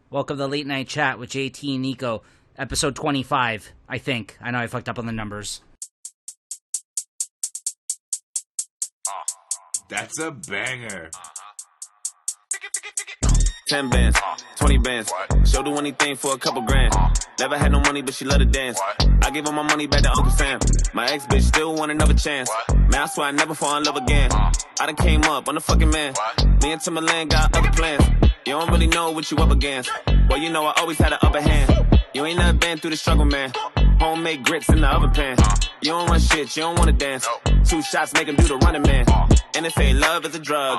Welcome to Late Night Chat with JT and Nico, episode 25, I think. I know I fucked up on the numbers. That's a banger. 10 bands, 20 bands. She'll do anything for a couple grand. Never had no money, but she love to dance. I gave her my money back to Uncle Sam. My ex bitch still want another chance. Man, I swear I never fall in love again. I done came up, I'm the fucking man. Me and Timberland got other plans. You don't really know what you up against. Well, you know I always had an upper hand. You ain't never been through the struggle, man. Homemade grits in the oven pan. You don't run shit, you don't wanna dance. 2 shots make him do the running man. And if ain't love is a drug,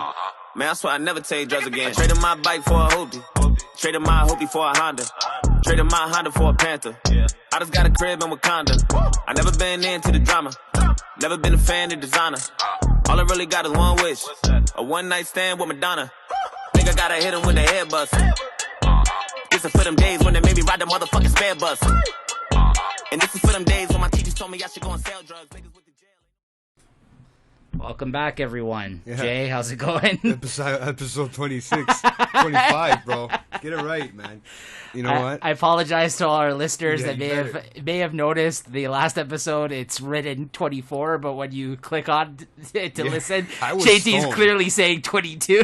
man, I swear I never take drugs again. I traded my bike for a hoopty. Traded my hoopty for a Honda. Traded my Honda for a Panther. I just got a crib in Wakanda. I never been into the drama. Never been a fan of designer. All I really got is one wish. A one night stand with Madonna. Think I gotta hit him with the head bust. This is for them days when they made me ride the motherfucking spare bus. And this is for them days when my teachers told me I should go and sell drugs. Niggas went to jail. Welcome back, everyone. Yeah. Jay, how's it going? Episode 26, 25, bro. Get it right, man. You know what? I apologize to all our listeners that may have noticed the last episode. It's written 24, but when you click on to listen, JT's clearly saying 22.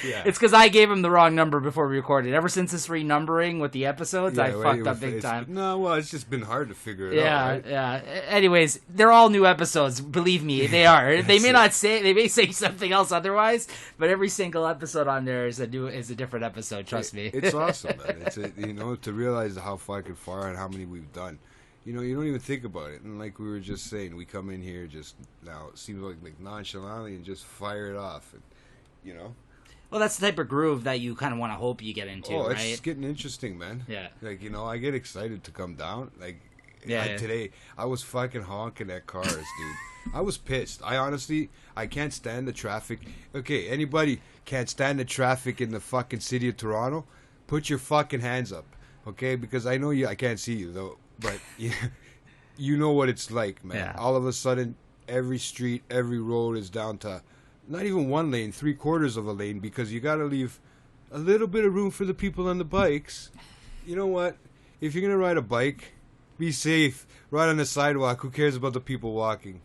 Yeah. It's because I gave him the wrong number before we recorded. Ever since this renumbering with the episodes, I fucked up big time. No, well, it's just been hard to figure it out, right? Yeah. Anyways, they're all new episodes. Believe me, they are. They may say something else otherwise, but every single episode on there is a different episode. Trust me. It's awesome, man. It's to realize how fucking far and how many we've done. You know, you don't even think about it. And like we were just saying, we come in here just now. It seems like nonchalantly and just fire it off, and you know. Well, that's the type of groove that you kind of want to hope you get into, right? It's getting interesting, man. Yeah. Like, I get excited to come down. Like, today, I was fucking honking at cars, dude. I was pissed. I can't stand the traffic. Okay, anybody can't stand the traffic in the fucking city of Toronto? Put your fucking hands up, okay? Because I know I can't see you, though. But you know what it's like, man. Yeah. All of a sudden, every street, every road is down to... not even 1 lane, 3/4 of a lane, because you got to leave a little bit of room for the people on the bikes. You know what? If you're going to ride a bike, be safe. Ride on the sidewalk. Who cares about the people walking?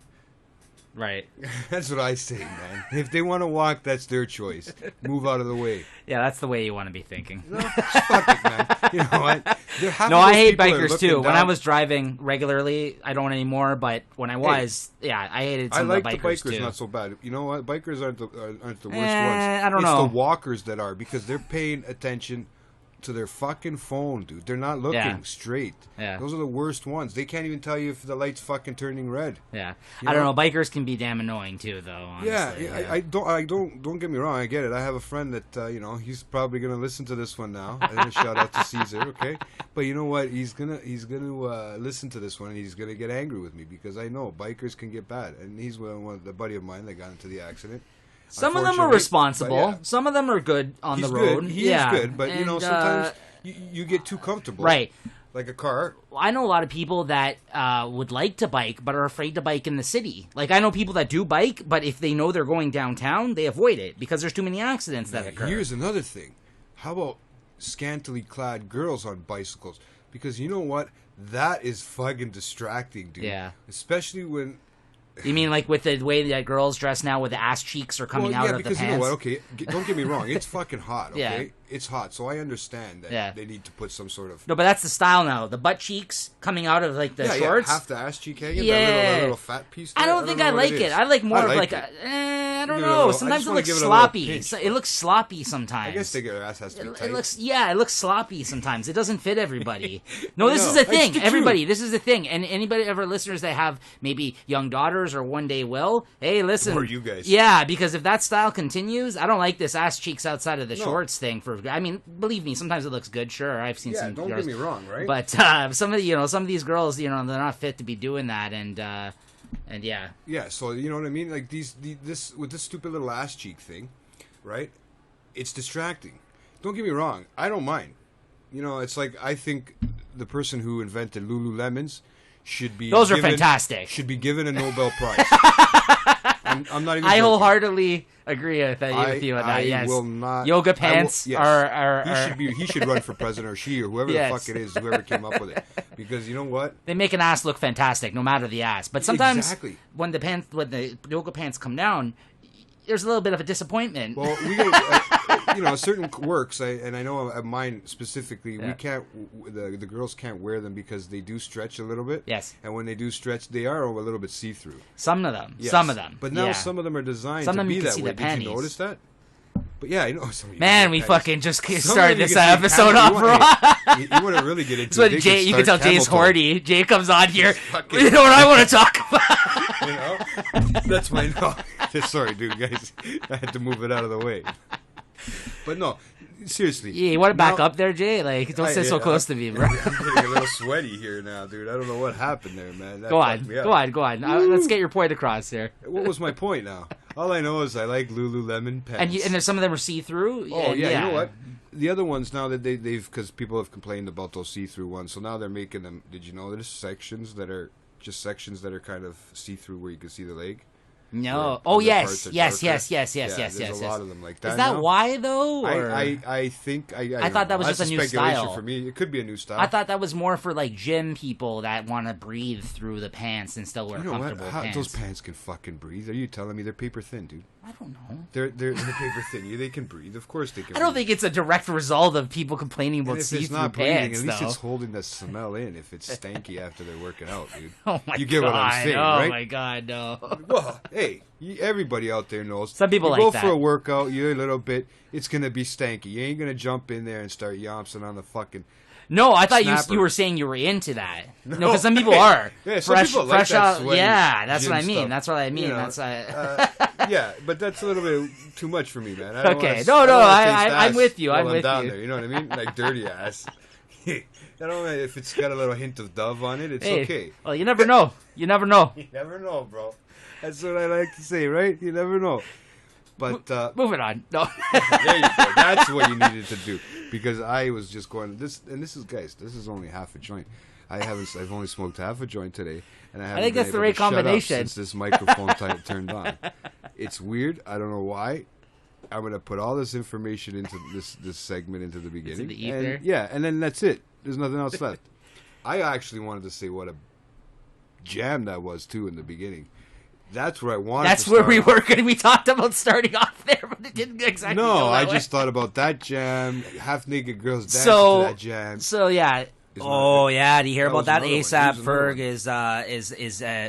Right. That's what I say, man. If they want to walk, that's their choice. Move out of the way. Yeah, that's the way you want to be thinking. No, fuck it, man. You know what? No, I hate bikers too. Down. When I was driving regularly, I don't anymore, but when I was, I hated some of the bikers too. I like the bikers not so bad. You know what? Bikers aren't the worst ones. I don't know. It's the walkers that are, because they're paying attention to their fucking phone, dude. They're not looking straight. Yeah. Those are the worst ones. They can't even tell you if the light's fucking turning red. Yeah. I don't know. Bikers can be damn annoying too, though. Honestly. Yeah. I don't get me wrong. I get it. I have a friend that he's probably gonna listen to this one now. I'm gonna shout out to Caesar, okay? But you know what? He's gonna listen to this one and he's gonna get angry with me because I know bikers can get bad, and he's the buddy of mine that got into the accident. Some of them are responsible. Yeah. Some of them are good on the road. He is good, but sometimes you get too comfortable. Right. Like a car. I know a lot of people that would like to bike but are afraid to bike in the city. Like, I know people that do bike, but if they know they're going downtown, they avoid it because there's too many accidents that occur. Here's another thing. How about scantily clad girls on bicycles? Because you know what? That is fucking distracting, dude. Yeah. Especially when... You mean like with the way that girls dress now, with the ass cheeks are coming out of the pants? Yeah, because you know what? Okay, don't get me wrong. It's fucking hot, okay? Yeah. It's hot, so I understand that they need to put some sort of... No, but that's the style now. The butt cheeks coming out of like the shorts. Yeah, half the ass cheek hanging. Yeah. That little fat piece there. I don't think I like it. I like more of like a... I don't know. Sometimes it looks sloppy. It looks sloppy sometimes. I guess their ass has to be tight. It looks sloppy sometimes. It doesn't fit everybody. No, this is the thing. Everybody, this is the thing. And anybody of our listeners that have maybe young daughters or one day will, hey, listen. Or you guys. Yeah, because if that style continues, I don't like this ass cheeks outside of the shorts thing. I mean, believe me, sometimes it looks good. Sure, I've seen some. Yeah, don't get me wrong, right? But some of these girls, they're not fit to be doing that, and yeah. Yeah, so you know what I mean? Like this stupid little ass cheek thing, right? It's distracting. Don't get me wrong, I don't mind. You know, it's like I think the person who invented Lululemons should be fantastic. Should be given a Nobel Prize. I'm not even. I joking. wholeheartedly agree with you on that. Yes, will not. Yoga pants are. He should run for president, or she, or whoever the fuck it is, whoever came up with it. Because you know what? They make an ass look fantastic, no matter the ass. But sometimes when the yoga pants come down, there's a little bit of a disappointment. Well, we go, certain works, and I know of mine specifically, we can't, the girls can't wear them because they do stretch a little bit. Yes. And when they do stretch, they are a little bit see-through. Some of them. Yes. Some of them. But now some of them are designed to be that way. Did you notice that? But yeah, I know. Man, we fucking just started this episode off wrong. You want to really get into it. You can tell Jay's horny. Jay comes on here. You know what I want to talk about? You know? That's my... No. Sorry, dude, guys. I had to move it out of the way. But no, seriously. Yeah, you want to back up there, Jay? Like, don't sit so close to me, bro. I'm getting a little sweaty here now, dude. I don't know what happened there, man. Go on. Let's get your point across here. What was my point now? All I know is I like Lululemon pants. And there's some of them are see-through. Oh, yeah, you know what? The other ones now that they've because people have complained about those see-through ones, so now they're making them. Did you know there's sections that are kind of see-through where you can see the leg? No. Oh, yes. Yes. There's a lot of them like that. Is that why though? I think I thought that was just a new style for me. It could be a new style. I thought that was more for like gym people that want to breathe through the pants and still wear comfortable pants. Those pants can fucking breathe. Are you telling me they're paper thin, dude? I don't know. They're paper thin. They can breathe. Of course they can. I don't think it's a direct result of people complaining about see-through pants. At least it's holding the smell in. If it's stanky after they're working out, dude. Oh my god! You get what I'm saying, right? Oh my god, no. Well, hey, everybody out there knows. Some people you like go for a workout. You're a little bit. It's gonna be stanky. You ain't gonna jump in there and start yompsing on the fucking. No, I thought you were saying you were into that. No, because some people are. Yeah, some people like that out. Yeah, that's what I mean. Stuff. That's what I mean. You know, yeah, but that's a little bit too much for me, man. Okay, I'm with you. I'm with down you. There, you know what I mean? Like dirty ass. I don't know if it's got a little hint of Dove on it. It's okay. Well, you never know. You never know. You never know, bro. That's what I like to say, right? You never know. But moving on. No. There you go. That's what you needed to do. Because I was just going this is only half a joint. I've only smoked half a joint today, and I think that's the right combination since this microphone turned on. It's weird. I don't know why. I'm gonna put all this information into this segment into the beginning. Into the ether. And then that's it. There's nothing else left. I actually wanted to say what a jam that was too in the beginning. That's where I wanted. That's where we were. We talked about starting off there, but it didn't exactly. No, I just thought about that jam. Half naked girls dancing to that jam. So yeah. Oh yeah, do you hear about that? ASAP Ferg is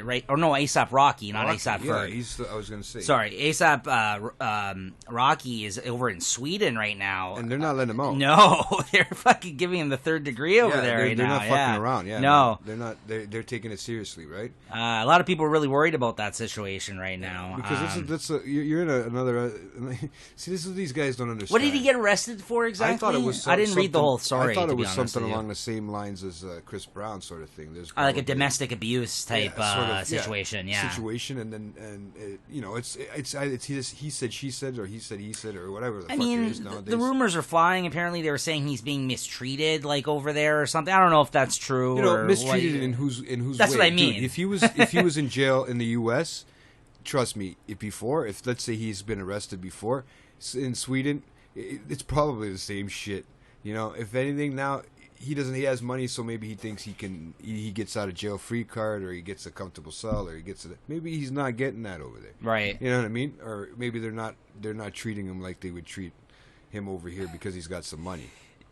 right, or no, ASAP Rocky, not ASAP Ferg. I was gonna say. Sorry, ASAP Rocky is over in Sweden right now, and they're not letting him out. No, they're fucking giving him the third degree over there right now. They're not fucking around. Yeah, no, they're not. They're taking it seriously, right? A lot of people are really worried about that situation right now because you're in another. See, this is these guys don't understand. What did he get arrested for exactly? I thought it was. I didn't read the whole story. I thought it was something along the same lines as Chris Brown sort of thing. There's like a domestic abuse type situation. Yeah, situation, and it's he said, she said, or he said, or whatever. I mean, it is nowadays. The rumors are flying. Apparently, they were saying he's being mistreated, like over there or something. I don't know if that's true. Or mistreated in whose That's way? what I mean. Dude, if he was in jail in the U.S., trust me, if let's say he's been arrested before in Sweden, it's probably the same shit. You know, if anything now. He has money, so maybe he thinks he gets out of jail free card, or he gets a comfortable cell, or maybe he's not getting that over there. Right. You know what I mean? Or maybe they're not treating him like they would treat him over here because he's got some money.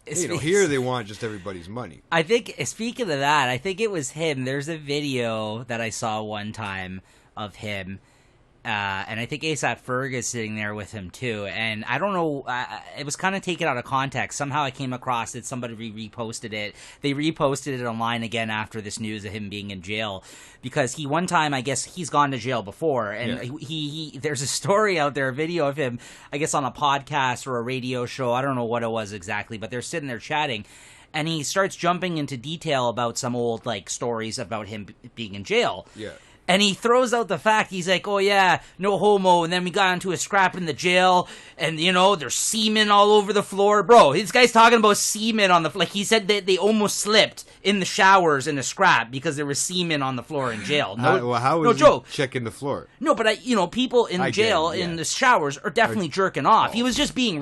Here they want just everybody's money. I think, speaking of that, I think it was him. There's a video that I saw one time of him. And I think ASAP Ferg is sitting there with him too. And I don't know, it was kind of taken out of context. Somehow I came across it. Somebody reposted it. They reposted it online again after this news of him being in jail. Because one time, I guess, he's gone to jail before. And he there's a story out there, a video of him, I guess on a podcast or a radio show. I don't know what it was exactly, but they're sitting there chatting. And he starts jumping into detail about some old, stories about him being in jail. Yeah. And he throws out the fact, he's like, oh yeah, no homo, and then we got into a scrap in the jail, and there's semen all over the floor. Bro, this guy's talking about semen on the, like he said that they almost slipped in the showers in a scrap because there was semen on the floor in jail. How was joke. Checking the floor? No, but people in jail in the showers are definitely jerking off. He was just being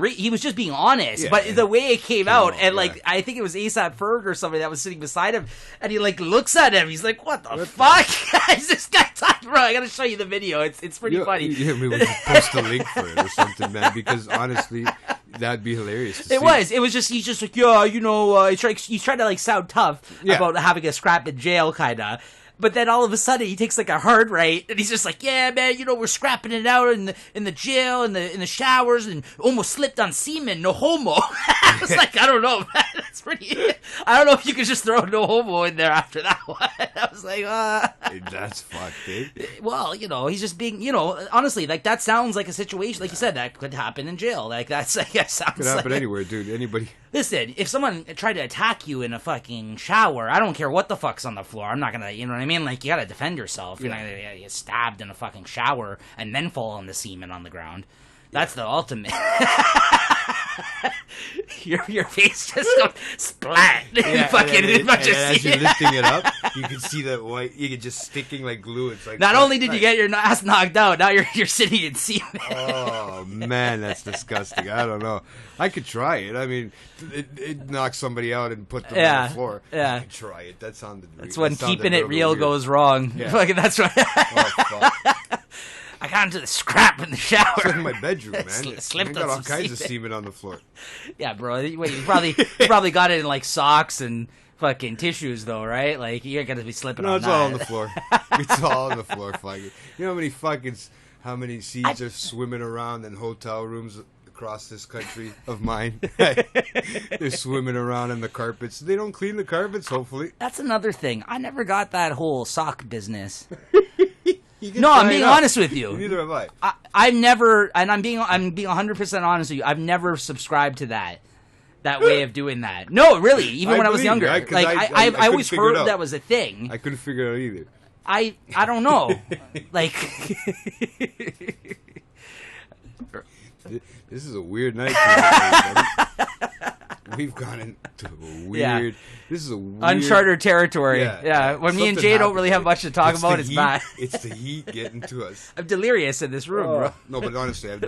honest, but the way it came out, and like I think it was ASAP Ferg or somebody that was sitting beside him, and he like looks at him. He's like, "What the fuck is this guy talking about?" I gotta show you the video. It's pretty funny. Yeah, we would post a link for it or something, man. Because honestly, that'd be hilarious. To see. It was just he's just like, yeah, he's trying to like sound tough about having a scrap in jail, kind of. But then all of a sudden he takes like a hard right, and he's just like, "Yeah, man, we're scrapping it out in the jail, in the showers, and almost slipped on semen. No homo." I was like, I don't know, man. That's pretty. I don't know if you could just throw no homo in there after that one. I was like, that's fucked, dude. Well, he's just being, honestly, like that sounds like a situation, like you said, that could happen in jail. Like that sounds. Could happen anywhere, dude. Anybody. Listen, if someone tried to attack you in a fucking shower, I don't care what the fuck's on the floor. I'm not gonna, you know what I mean? Like, you gotta defend yourself. You're not gonna get stabbed in a fucking shower and then fall on the semen on the ground. That's the ultimate. your face just goes splat. As you're lifting it up, you can see that white. You can just sticking like glue. It's like not only did you get your ass knocked out, now you're sitting in semen. Oh man, that's disgusting. I don't know. I could try it. I mean, it knocks somebody out and put them on the floor. Yeah, I could try it. That sounded. That's when keeping it real goes wrong. Yeah. Fucking that's right. Oh fuck. I got into the scrap in the shower. It's in my bedroom, man. Slipped I got on all kinds of semen on the floor. Yeah, bro. Wait, you probably got it in like socks and fucking tissues, though, right? Like you ain't gonna be slipping on that. No, it's all on the floor. It's all on the floor, fucking. You know how many seeds are swimming around in hotel rooms across this country of mine? They're swimming around in the carpets. They don't clean the carpets, hopefully. That's another thing. I never got that whole sock business. No, I'm being honest with you. Neither have I. I've never, and I'm being 100% honest with you. I've never subscribed to that way of doing that. No, really. Even when I was younger, I always heard that was a thing. I couldn't figure it out either. I don't know. Like, this is a weird night tonight, we've gone into a weird. Yeah. This is a weird uncharted territory. Yeah. When me and Jay don't really have much to talk about, it's bad. It's the heat getting to us. I'm delirious in this room, bro. No, but honestly, I've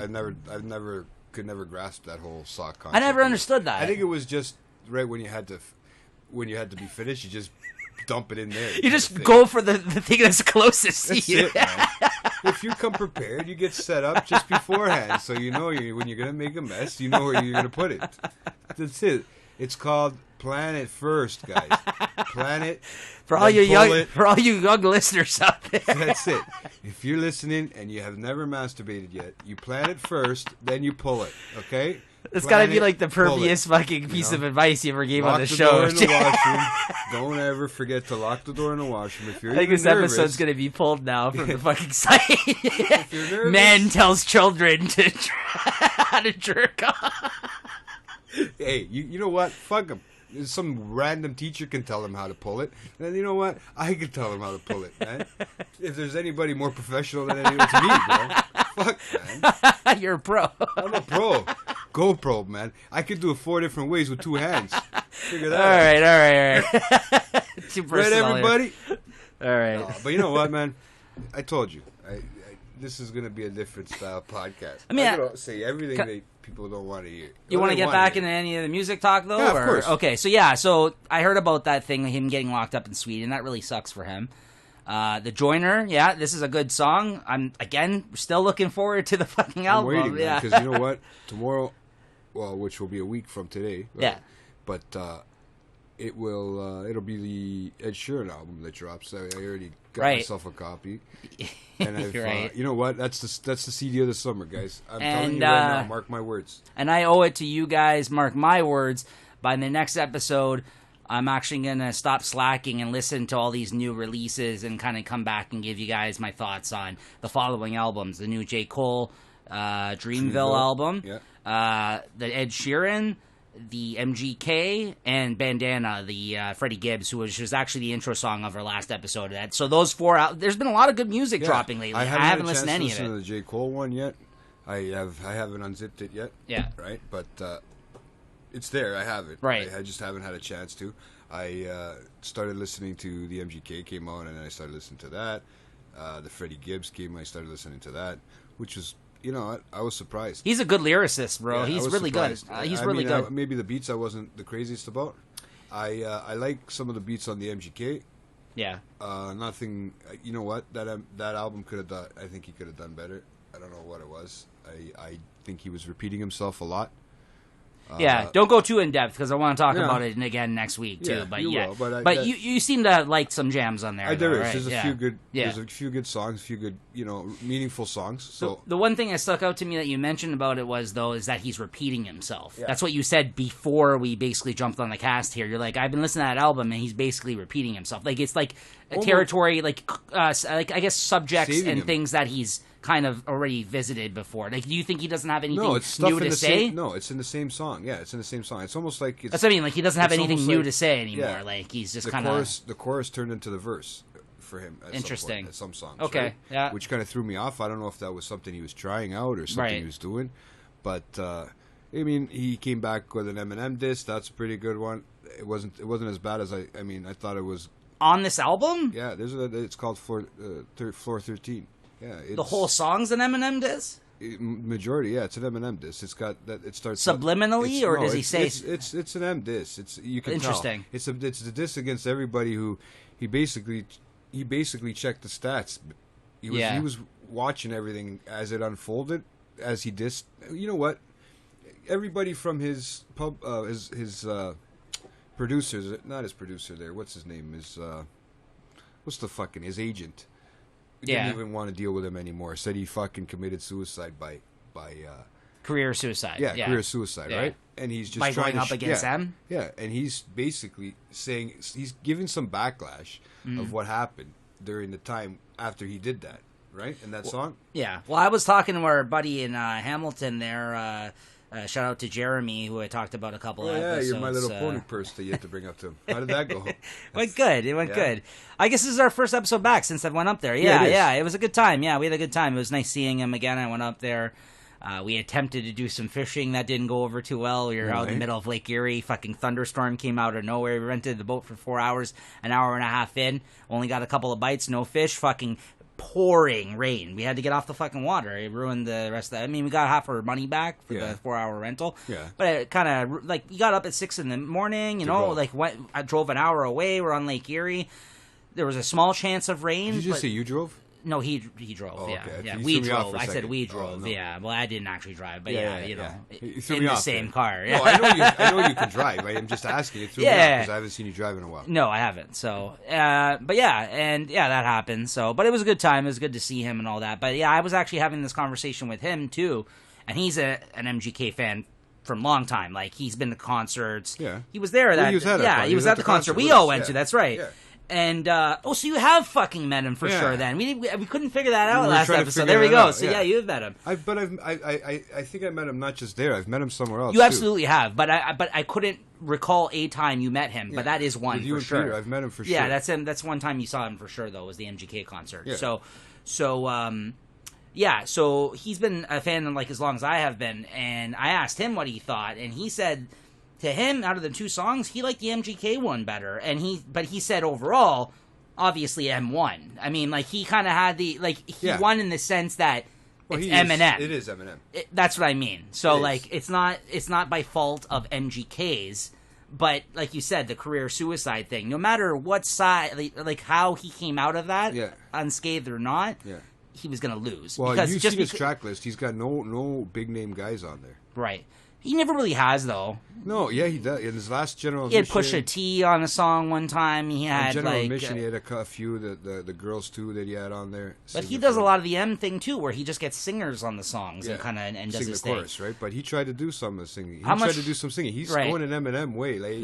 never could never grasp that whole sock concept. I never understood that. I think it was just right when you had to be finished, you just dump it in there. You just go for the thing that's closest to you. It, man. If you come prepared, you get set up just beforehand, so you know when you're gonna make a mess, you know where you're gonna put it. That's it. It's called plan it first, guys. Plan it for all you young listeners out there. That's it. If you're listening and you have never masturbated yet, you plan it first, then you pull it. Okay. It's got to be like the pervious fucking piece of advice you ever gave on the show. Lock the door in the washroom. Don't ever forget to lock the door in the washroom. If you're I think this episode's going to be pulled now from the fucking site. Man tells children how to jerk off. Hey, you know what? Fuck them. Some random teacher can tell them how to pull it. And you know what? I can tell them how to pull it, man. If there's anybody more professional than anyone, it's me, man. Fuck, man. You're a pro. I'm a pro. GoPro, man. I could do it 4 different ways with 2 hands. Figure that out. All right. Too personal. Right, everybody? All right. But you know what, man? I told you. This is going to be a different style podcast. I mean, I'm going to say everything that people don't want to hear. You want to get back into any of the music talk, though? Yeah, of course. Okay, so I heard about that thing, him getting locked up in Sweden. That really sucks for him. The Joiner, this is a good song. I'm, again, still looking forward to the fucking album. I'm waiting, because you know what? Tomorrow, which will be a week from today. Yeah. But it'll be the Ed Sheeran album that drops. I already got myself a copy. And I've, you know what? That's the CD of the summer, guys. I'm telling you right now, mark my words. And I owe it to you guys, mark my words, by the next episode, I'm actually going to stop slacking and listen to all these new releases and kind of come back and give you guys my thoughts on the following albums. The new J. Cole Dreamville album. Yeah. The Ed Sheeran the MGK, and Bandana, the Freddie Gibbs, who was actually the intro song of our last episode. So those 4 out. There's been a lot of good music dropping lately. I haven't listened to any of it. I haven't listened to the J. Cole one yet. I haven't unzipped it yet. Yeah. Right, but it's there. I have it. Right. I just haven't had a chance to. I started listening to the MGK came out, and then I started listening to that. The Freddie Gibbs came. I started listening to that, which was. I was surprised. He's a good lyricist, bro. Yeah, he's really surprised. good. He's really good. Maybe the beats I wasn't the craziest about. I like some of the beats on the MGK. Yeah. Nothing. You know what? That album could have done. I think he could have done better. I don't know what it was. I think he was repeating himself a lot. Yeah, don't go too in depth because I want to talk about it again next week too. But you seem to like some jams on there. There is. Right? There's a few good. There's a few good songs, a few good, meaningful songs. So the one thing that stuck out to me that you mentioned about it is that he's repeating himself. Yeah. That's what you said before we basically jumped on the cast here. You're like, I've been listening to that album and he's basically repeating himself. Like it's like a territory, like I guess subjects and things that he's kind of already visited before. Like, do you think he doesn't have anything new to say? No, it's in the same song. Yeah, it's in the same song. It's almost like that's what I mean. Like he doesn't have anything new to say anymore. Yeah, like he's just kind of the chorus turned into the verse for him. Interesting. Some songs. Okay. Right? Yeah. Which kind of threw me off. I don't know if that was something he was trying out or something he was doing, but I mean, he came back with an Eminem diss. That's a pretty good one. It wasn't as bad as I thought it was. On this album? Yeah, it's called Floor 13. Yeah, the whole song's an Eminem diss? Majority, yeah, it's an Eminem diss. It's got that. It starts subliminally, or does he say it's an M diss? You can interesting. Tell. It's the diss against everybody who he basically checked the stats. He was watching everything as it unfolded as he dissed. You know what? Everybody from his producers, not his producer there. What's his name? His agent. Didn't even want to deal with him anymore. Said he fucking committed suicide by career suicide. Yeah, career suicide, right? And he's just by trying going up against them. Yeah, and he's basically saying he's giving some backlash of what happened during the time after he did that, right? In that song. Yeah. Well, I was talking to our buddy in Hamilton there. Shout out to Jeremy, who I talked about a couple of episodes. Yeah, you're My Little Pony purse that you had to bring up to him. How did that go? Went good. It went good. I guess this is our first episode back since I went up there. Yeah, it was a good time. Yeah, we had a good time. It was nice seeing him again. I went up there. We attempted to do some fishing. That didn't go over too well. We were out in the middle of Lake Erie. Fucking thunderstorm came out of nowhere. We rented the boat for 4 hours, an hour and a half in. Only got a couple of bites, no fish. Fucking pouring rain. We had to get off the fucking water. It ruined the rest of that. I mean, we got half our money back for the 4-hour rental. Yeah. But it kind of, like, we got up at 6 in the morning, I drove an hour away. We're on Lake Erie. There was a small chance of rain. Did you just say you drove? No, he drove. Oh, yeah, okay. yeah. We drove. I said we drove. No. Yeah. Well, I didn't actually drive, but in the same car. Yeah. No, I know you can drive. I'm just asking. It threw me off because I haven't seen you drive in a while. No, I haven't. So, but that happened. So, but it was a good time. It was good to see him and all that. But yeah, I was actually having this conversation with him too, and he's an MGK fan from a long time. Like he's been to concerts. Yeah. He was there. He was at the concert we all went to. That's right. Yeah. And so you have fucking met him for sure. Then we couldn't figure that out last episode. There we go. So you've met him. I think I met him not just there. I've met him somewhere else. You absolutely have, but I couldn't recall a time you met him. But that is one with you for and sure. Peter, I've met him for sure. Yeah, that's him. That's one time you saw him for sure though. Was the MGK concert. Yeah. So he's been a fan like as long as I have been, and I asked him what he thought, and he said. To him, out of the 2 songs, he liked the MGK one better, but he said overall, obviously M won. I mean, like he kind of had he won in the sense that it's Eminem. It is Eminem. That's what I mean. So it's not by fault of MGK's, but like you said, the career suicide thing. No matter what side, like how he came out of that, unscathed or not, he was gonna lose. Well, you've seen his track list. He's got no big name guys on there. Right. He never really has, though. No, yeah, he does. In his last General Admission... He had Pusha T on a song one time. He had, General Admission, he had a few, the girls, too, that he had on there. But he does a lot of the M thing, too, where he just gets singers on the songs and kind of and does his thing. Chorus, right? But he tried to do some of the singing. He tried to do some singing. He's going an Eminem way. Like,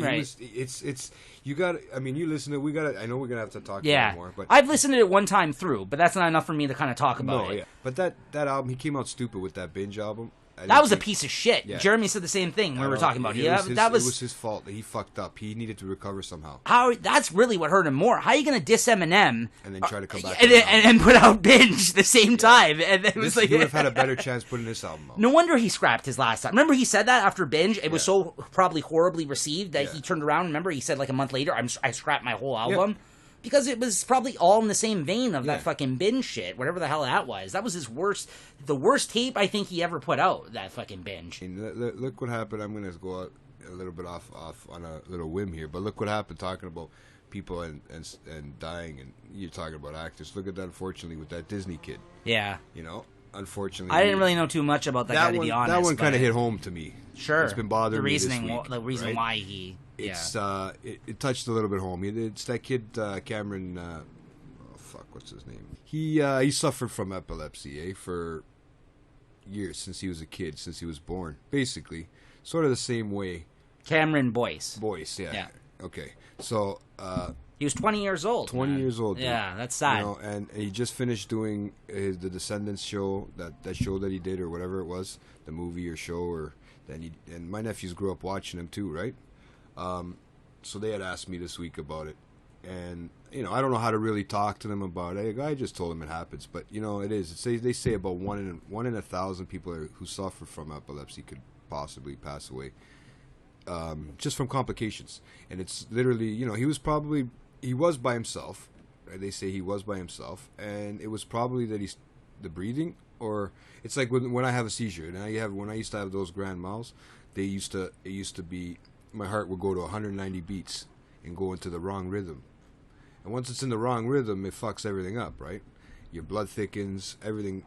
you got I mean, you listen to it. I know we're going to have to talk about it more. But I've listened to it one time through, but that's not enough for me to kind of talk about it. Yeah. But that album, he came out stupid with that Binge album. That was a piece of shit. Yeah. Jeremy said the same thing we were talking about. It was his fault that he fucked up. He needed to recover somehow. That's really what hurt him more. How are you going to diss Eminem and then try to come back and put out Binge the same time? And it was like he would have had a better chance putting this album out. No wonder he scrapped his last time. Remember he said that after Binge? It was so probably horribly received that he turned around. Remember he said like a month later, I scrapped my whole album. Yeah. Because it was probably all in the same vein of that fucking Binge shit, whatever the hell that was. That was the worst tape I think he ever put out, that fucking Binge. And look what happened. I'm going to go out a little bit off on a little whim here, but look what happened talking about people and dying, and you're talking about actors. Look at that, unfortunately, with that Disney kid. Yeah. You know, unfortunately. I didn't really know too much about that guy, to be honest. That one kind of hit home to me. Sure. It's been bothering me this week. The reason why he... It touched a little bit home. It's that kid Cameron. What's his name? He suffered from epilepsy, for years, since he was a kid, since he was born. Basically, sort of the same way. Cameron Boyce. Yeah. Okay, so he was 20 years old. 20 years old. Dude. Yeah, that's sad. You know, and he just finished doing the Descendants show, that show that he did, or whatever it was, the movie or show, and my nephews grew up watching him too, right? So they had asked me this week about it, and you know, I don't know how to really talk to them about it. I just told them it happens, but you know, it is. They say about one in 1,000 people who suffer from epilepsy could possibly pass away, just from complications. And it's literally, you know, he was by himself. Right? They say he was by himself, and it was probably that the breathing, or it's like when I have a seizure. When I used to have those grand mals, it used to be. My heart would go to 190 beats and go into the wrong rhythm. And once it's in the wrong rhythm, it fucks everything up, right? Your blood thickens, everything,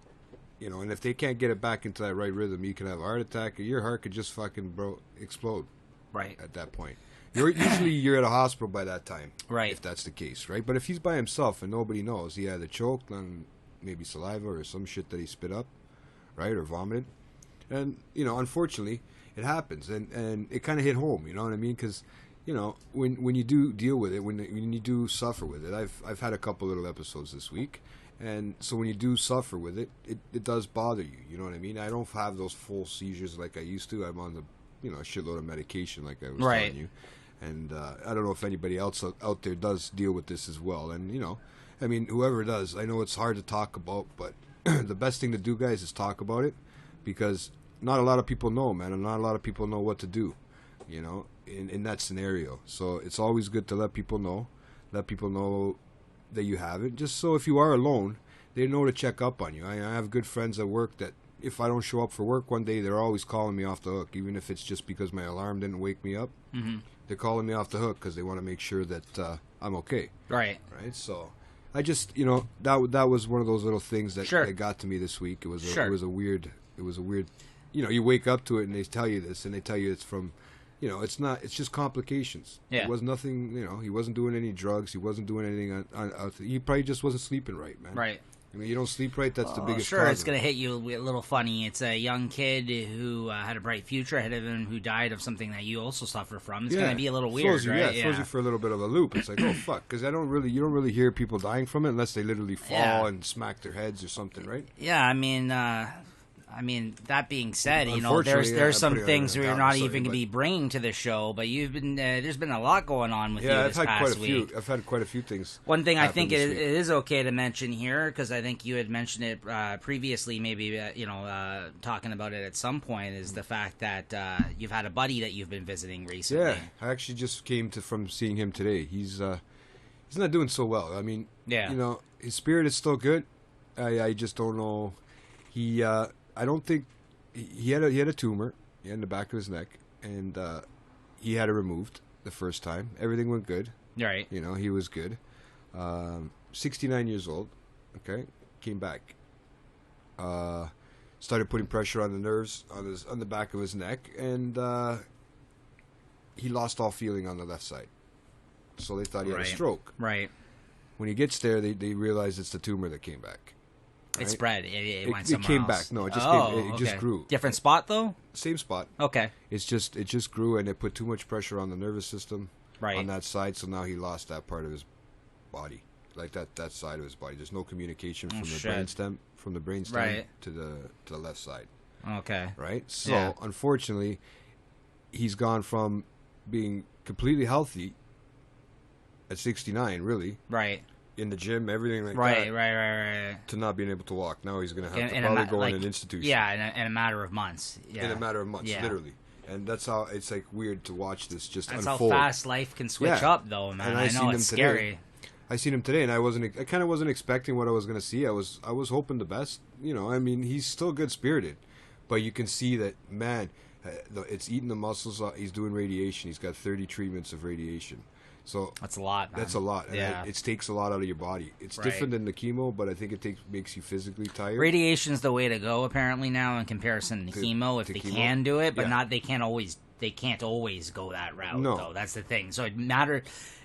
you know, and if they can't get it back into that right rhythm, you can have a heart attack, or your heart could just fucking explode. Right. At that point. Usually you're at a hospital by that time. Right. If that's the case, right? But if he's by himself and nobody knows, he either choked on maybe saliva or some shit that he spit up, right? Or vomited. And, you know, unfortunately, it happens, and it kind of hit home, you know what I mean? Because, you know, when you do deal with it, when you do suffer with it, I've had a couple little episodes this week, and so when you do suffer with it, it does bother you, you know what I mean? I don't have those full seizures like I used to. I'm on a shitload of medication, like I was telling you, and I don't know if anybody else out there does deal with this as well, and, you know, I mean, whoever does, I know it's hard to talk about, but the best thing to do, guys, is talk about it, because not a lot of people know, man, and not a lot of people know what to do, you know, in that scenario. So it's always good to let people know that you have it, just so if you are alone, they know to check up on you. I have good friends at work that if I don't show up for work one day, they're always calling me off the hook, even if it's just because my alarm didn't wake me up. Mm-hmm. They're calling me off the hook because they want to make sure that I'm okay. Right. So I just, you know, that was one of those little things that got to me this week. It was a weird. You know, you wake up to it and they tell you this, and they tell you it's from, you know, it's just complications. Yeah. It was nothing, you know, he wasn't doing any drugs. He wasn't doing anything. He probably just wasn't sleeping right, man. Right. I mean, you don't sleep right, that's the biggest cause. It's going to hit you a little funny. It's a young kid who had a bright future ahead of him who died of something that you also suffer from. It's going to be a little weird, right? It throws you for a little bit of a loop. It's like, oh, fuck, because you don't really hear people dying from it unless they literally fall and smack their heads or something, right? Yeah, I mean, that being said, you know, there's some things we're not even going to be bringing to the show, but you've been there's been a lot going on with you this past week. I've had quite a few things. One thing I think it is okay to mention here, because I think you had mentioned it previously, maybe talking about it at some point, is the fact that you've had a buddy that you've been visiting recently. Yeah, I actually just came from seeing him today. He's not doing so well. I mean, you know, his spirit is still good. I just don't know. I don't think he had a tumor in the back of his neck, and he had it removed the first time. Everything went good. Right. You know, he was good. 69 years old. Okay, came back. Started putting pressure on the nerves on the back of his neck, and he lost all feeling on the left side. So they thought he had a stroke. Right. When he gets there, they realize it's the tumor that came back. Right? It spread. It went somewhere came else. Back. No, it just just grew. Different spot though. Same spot. Okay. It just grew, and it put too much pressure on the nervous system on that side. So now he lost that part of his body, like that side of his body. There's no communication from the brainstem to the left side. Okay. Right? So, unfortunately, he's gone from being completely healthy at 69, really. Right. In the gym, everything like that. Right. To not being able to walk. Now he's going to have to probably go in an institution. Yeah, in a matter of months. Yeah. In a matter of months, literally. And that's how it's like weird to watch this just that's unfold. That's how fast life can switch up, though, man. And I know it's scary. I seen him today, and I kind of wasn't expecting what I was going to see. I was hoping the best. You know, I mean, he's still good spirited, but you can see that, man, it's eating the muscles. He's doing radiation. He's got 30 treatments of radiation. So that's a lot, man. That's a lot. And it takes a lot out of your body. It's different than the chemo, but I think it makes you physically tired. Radiation's the way to go apparently now in comparison to chemo, if they can do it, but they can't always go that route though. That's the thing. So it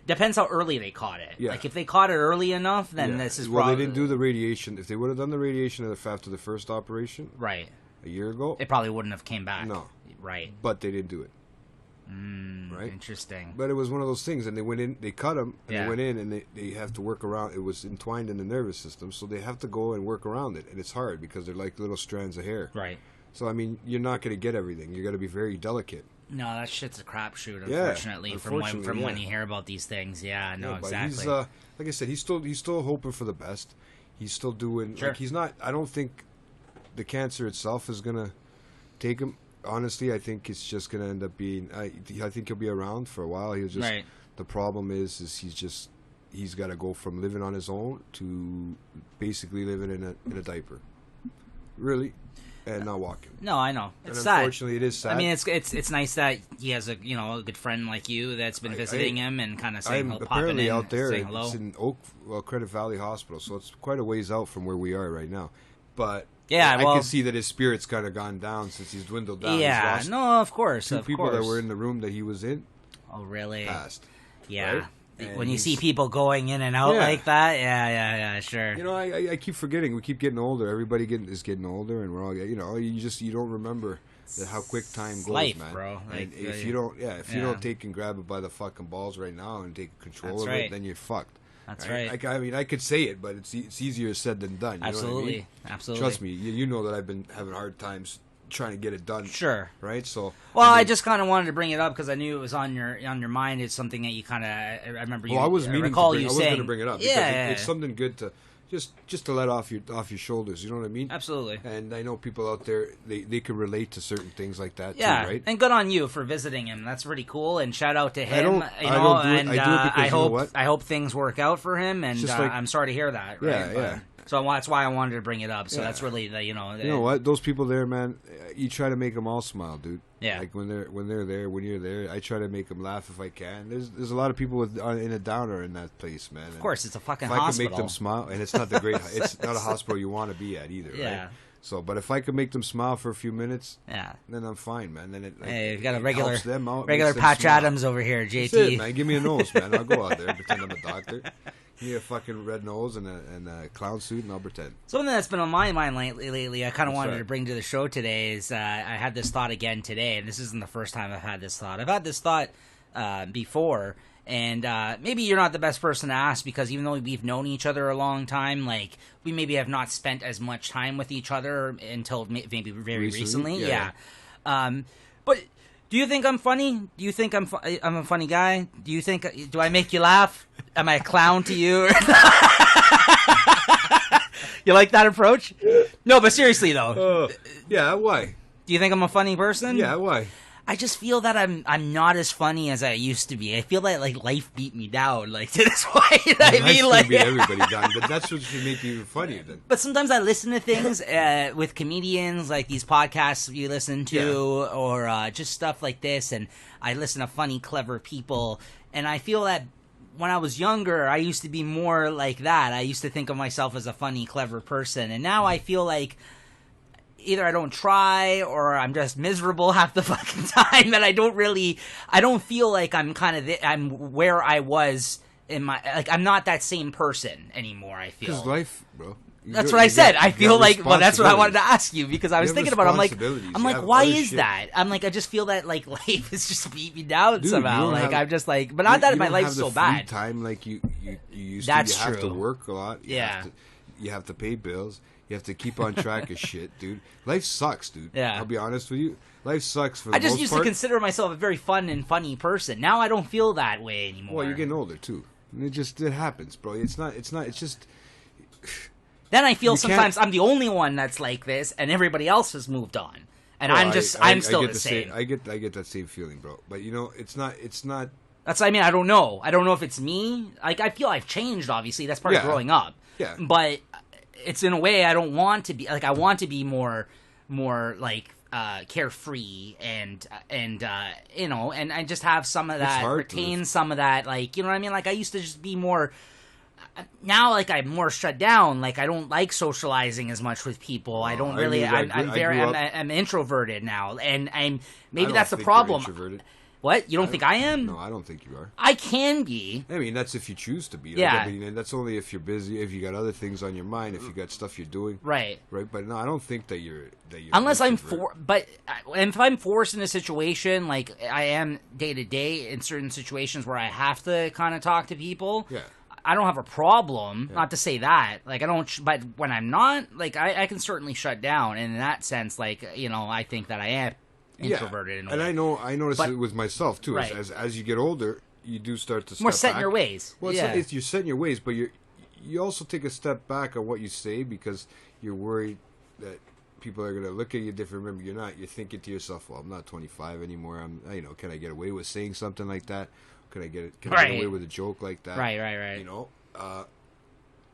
depends how early they caught it. Yeah. Like if they caught it early enough, then this is probably... Well, they didn't do the radiation. If they would have done the radiation after the first operation, right, a year ago, it probably wouldn't have came back. No. Right. But they didn't do it. Right. Interesting. But it was one of those things, and they went in, they cut him, and they went in, and they have to work around. It was entwined in the nervous system, so they have to go and work around it, and it's hard because they're like little strands of hair. Right. So I mean, you're not going to get everything. You got to be very delicate. No, that shit's a crapshoot. Unfortunately, from when you hear about these things, exactly. He's, like I said, he's still hoping for the best. He's still doing. Sure. Like he's not. I don't think the cancer itself is gonna take him. Honestly, I think it's just going to end up being... I think he'll be around for a while. He'll just... Right. The problem is he's got to go from living on his own to basically living in a diaper. Really. And not walking. No, I know. It's sad. Unfortunately, it is sad. I mean, it's nice that he has a good friend like you that's been visiting him and kind of saying hello. Apparently out there, it's in Credit Valley Hospital, so it's quite a ways out from where we are right now. But... Yeah, I can see that his spirit's kind of gone down since he's dwindled down. Yeah, no, of course. Two people that were in the room that he was in. Oh, really? Passed. Yeah. Right? When you see people going in and out like that, yeah, sure. You know, I keep forgetting. We keep getting older. Everybody is getting older, and we're all, you don't remember how quick time goes, life, man. Bro. Like, if you don't take and grab it by the fucking balls right now and take control of it, then you're fucked. That's right. I mean, I could say it, but it's easier said than done. You Absolutely. know what I mean? Absolutely. Trust me, you know that I've been having hard times trying to get it done. Sure. Right? So. Well, I just kind of wanted to bring it up because I knew it was on your mind. It's something that you kind of... I remember you... Well, I was meaning to bring, I was going to bring it up. Yeah. It's something good to... Just to let off your shoulders, you know what I mean? Absolutely. And I know people out there, they can relate to certain things like that too, right? And good on you for visiting him. That's pretty cool. And shout out to him. I hope things work out for him. And like, I'm sorry to hear that. Right? Yeah. So that's why I wanted to bring it up. So that's really the You know what? Those people there, man. You try to make them all smile, dude. Yeah. Like when you're there, I try to make them laugh if I can. There's a lot of people in a downer in that place, man. Of course, it's a fucking hospital. If I can make them smile, and it's not it's not a hospital you want to be at either, right? So, but if I can make them smile for a few minutes, then I'm fine, man. Then you've got a regular them out, regular Patch Adams over here, JT. That's it, man. Give me a nose, man. I'll go out there and pretend I'm a doctor. Give me a fucking red nose and a clown suit, and I'll pretend. Something that's been on my mind lately, I kind of wanted to bring to the show today is I had this thought again today, and this isn't the first time I've had this thought. I've had this thought before, and maybe you're not the best person to ask because even though we've known each other a long time, like we maybe have not spent as much time with each other until maybe very recently. Yeah. But do you think I'm funny? Do you think I'm a funny guy? Do I make you laugh? Am I a clown to you? You like that approach? No, but seriously though. Yeah, why? Do you think I'm a funny person? Yeah, why? I just feel that I'm not as funny as I used to be. I feel like life beat me down to this point. I mean, beat everybody down, but that's what should make you even funnier. Then. But sometimes I listen to things with comedians, like these podcasts you listen to, or just stuff like this, and I listen to funny, clever people, and I feel that when I was younger, I used to be more like that. I used to think of myself as a funny, clever person, and now I feel like either I don't try or I'm just miserable half the fucking time, and I don't feel like I'm I'm where I was in my, like, I'm not that same person anymore, I feel. Because life, bro. That's what I said. I feel like, well, that's what I wanted to ask you, because I was thinking about it. I'm like, why is that? I'm like, I just feel that, like, life is just beat me down somehow. Like, I'm just like, but not that my life's so bad. Time like you used that's to. You true. have to work a lot. You have to pay bills. You have to keep on track of shit, dude. Life sucks, dude. Yeah. I'll be honest with you. Life sucks for the I just most used part. to consider myself a very fun and funny person. Now I don't feel that way anymore. Well, you're getting older too. It happens, bro. It's just. Then I feel sometimes I'm the only one that's like this, and everybody else has moved on, and I'm still the same. I get that same feeling, bro. But it's not. That's, I mean, I don't know. I don't know if it's me. Like, I feel I've changed, obviously. That's part of growing up. Yeah. But it's in a way I don't want to be. Like, I want to be more like, carefree and you know, and I just have some of that, retain some of that, like, you know what I mean? Like, I used to just be more... Now, like, I'm more shut down. Like, I don't like socializing as much with people. I don't really... I'm introverted now. And maybe that's the problem. What? You don't think I am? No, I don't think you are. I can be. I mean, that's if you choose to be. Like, yeah. I mean, that's only if you're busy, if you got other things on your mind, if you got stuff you're doing. Right. Right. But no, I don't think that you're unless I'm but if I'm forced in a situation, like I am day to day in certain situations where I have to kind of talk to people. Yeah. I don't have a problem. Yeah. Not to say that. Like, I don't... But when I'm not, like, I can certainly shut down. And in that sense, like, you know, I think that I am introverted in a way. And I notice it with myself too. Right. As you get older, you do start to more set in your ways. Well, you're set in your ways, but you also take a step back on what you say because you're worried that people are gonna look at you different. Remember, you're not. You're thinking to yourself, "Well, I'm not 25 anymore. Can I get away with saying something like that? Can I get away with a joke like that? Right. You know."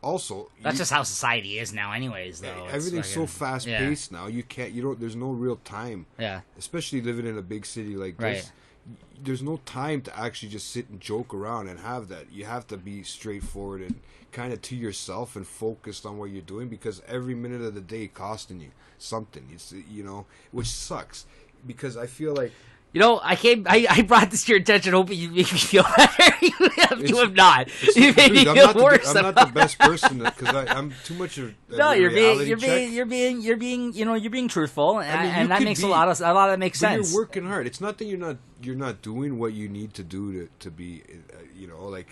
Also, that's just how society is now, anyways. Though everything's so fast paced now. You can't. You don't. There's no real time. Yeah. Especially living in a big city like this. There's no time to actually just sit and joke around and have that. You have to be straightforward and kind of to yourself and focused on what you're doing because every minute of the day costing you something. It's which sucks because I feel like. You know, I brought this to your attention hoping you make me feel better. You have not. You made me feel worse. I'm not the best person because I'm too much of a no, you're being truthful, and that makes a lot of that makes sense. You're working hard. It's not that you're not doing what you need to do to be,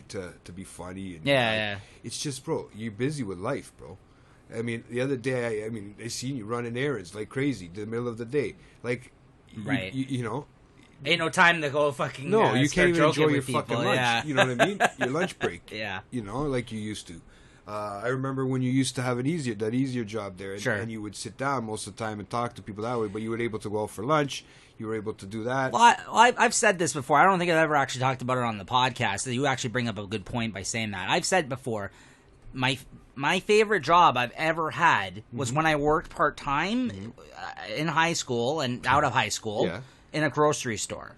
to be funny. And, yeah. It's just, bro, you're busy with life, bro. I mean, the other day, I seen you running errands like crazy in the middle of the day, like, right? You know. Ain't no time to go fucking. No, you can't even enjoy your people. fucking lunch. Yeah. You know what I mean? Your lunch break. Yeah. You know, like you used to. I remember when you used to have that easier job there, and you would sit down most of the time and talk to people that way. But you were able to go out for lunch. You were able to do that. Well, I've said this before. I don't think I've ever actually talked about it on the podcast. You actually bring up a good point by saying that. I've said before, my favorite job I've ever had was when I worked part time in high school and out of high school in a grocery store.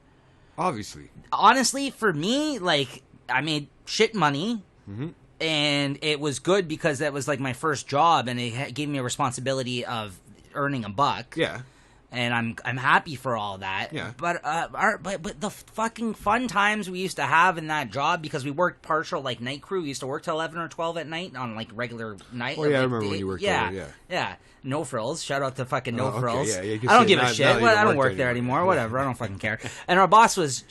Obviously. Honestly, for me, like, I made shit money, and it was good because that was, like, my first job, and it gave me a responsibility of earning a buck. Yeah. And I'm happy for all that. Yeah. But the fucking fun times we used to have in that job, because we worked partial, like, night crew. We used to work till 11 or 12 at night on, like, regular night. Oh, yeah, I remember when you worked there, Yeah. No Frills. Shout out to fucking No Frills. Yeah, I don't give a shit. I don't work there anymore. Whatever. I don't fucking care. And our boss was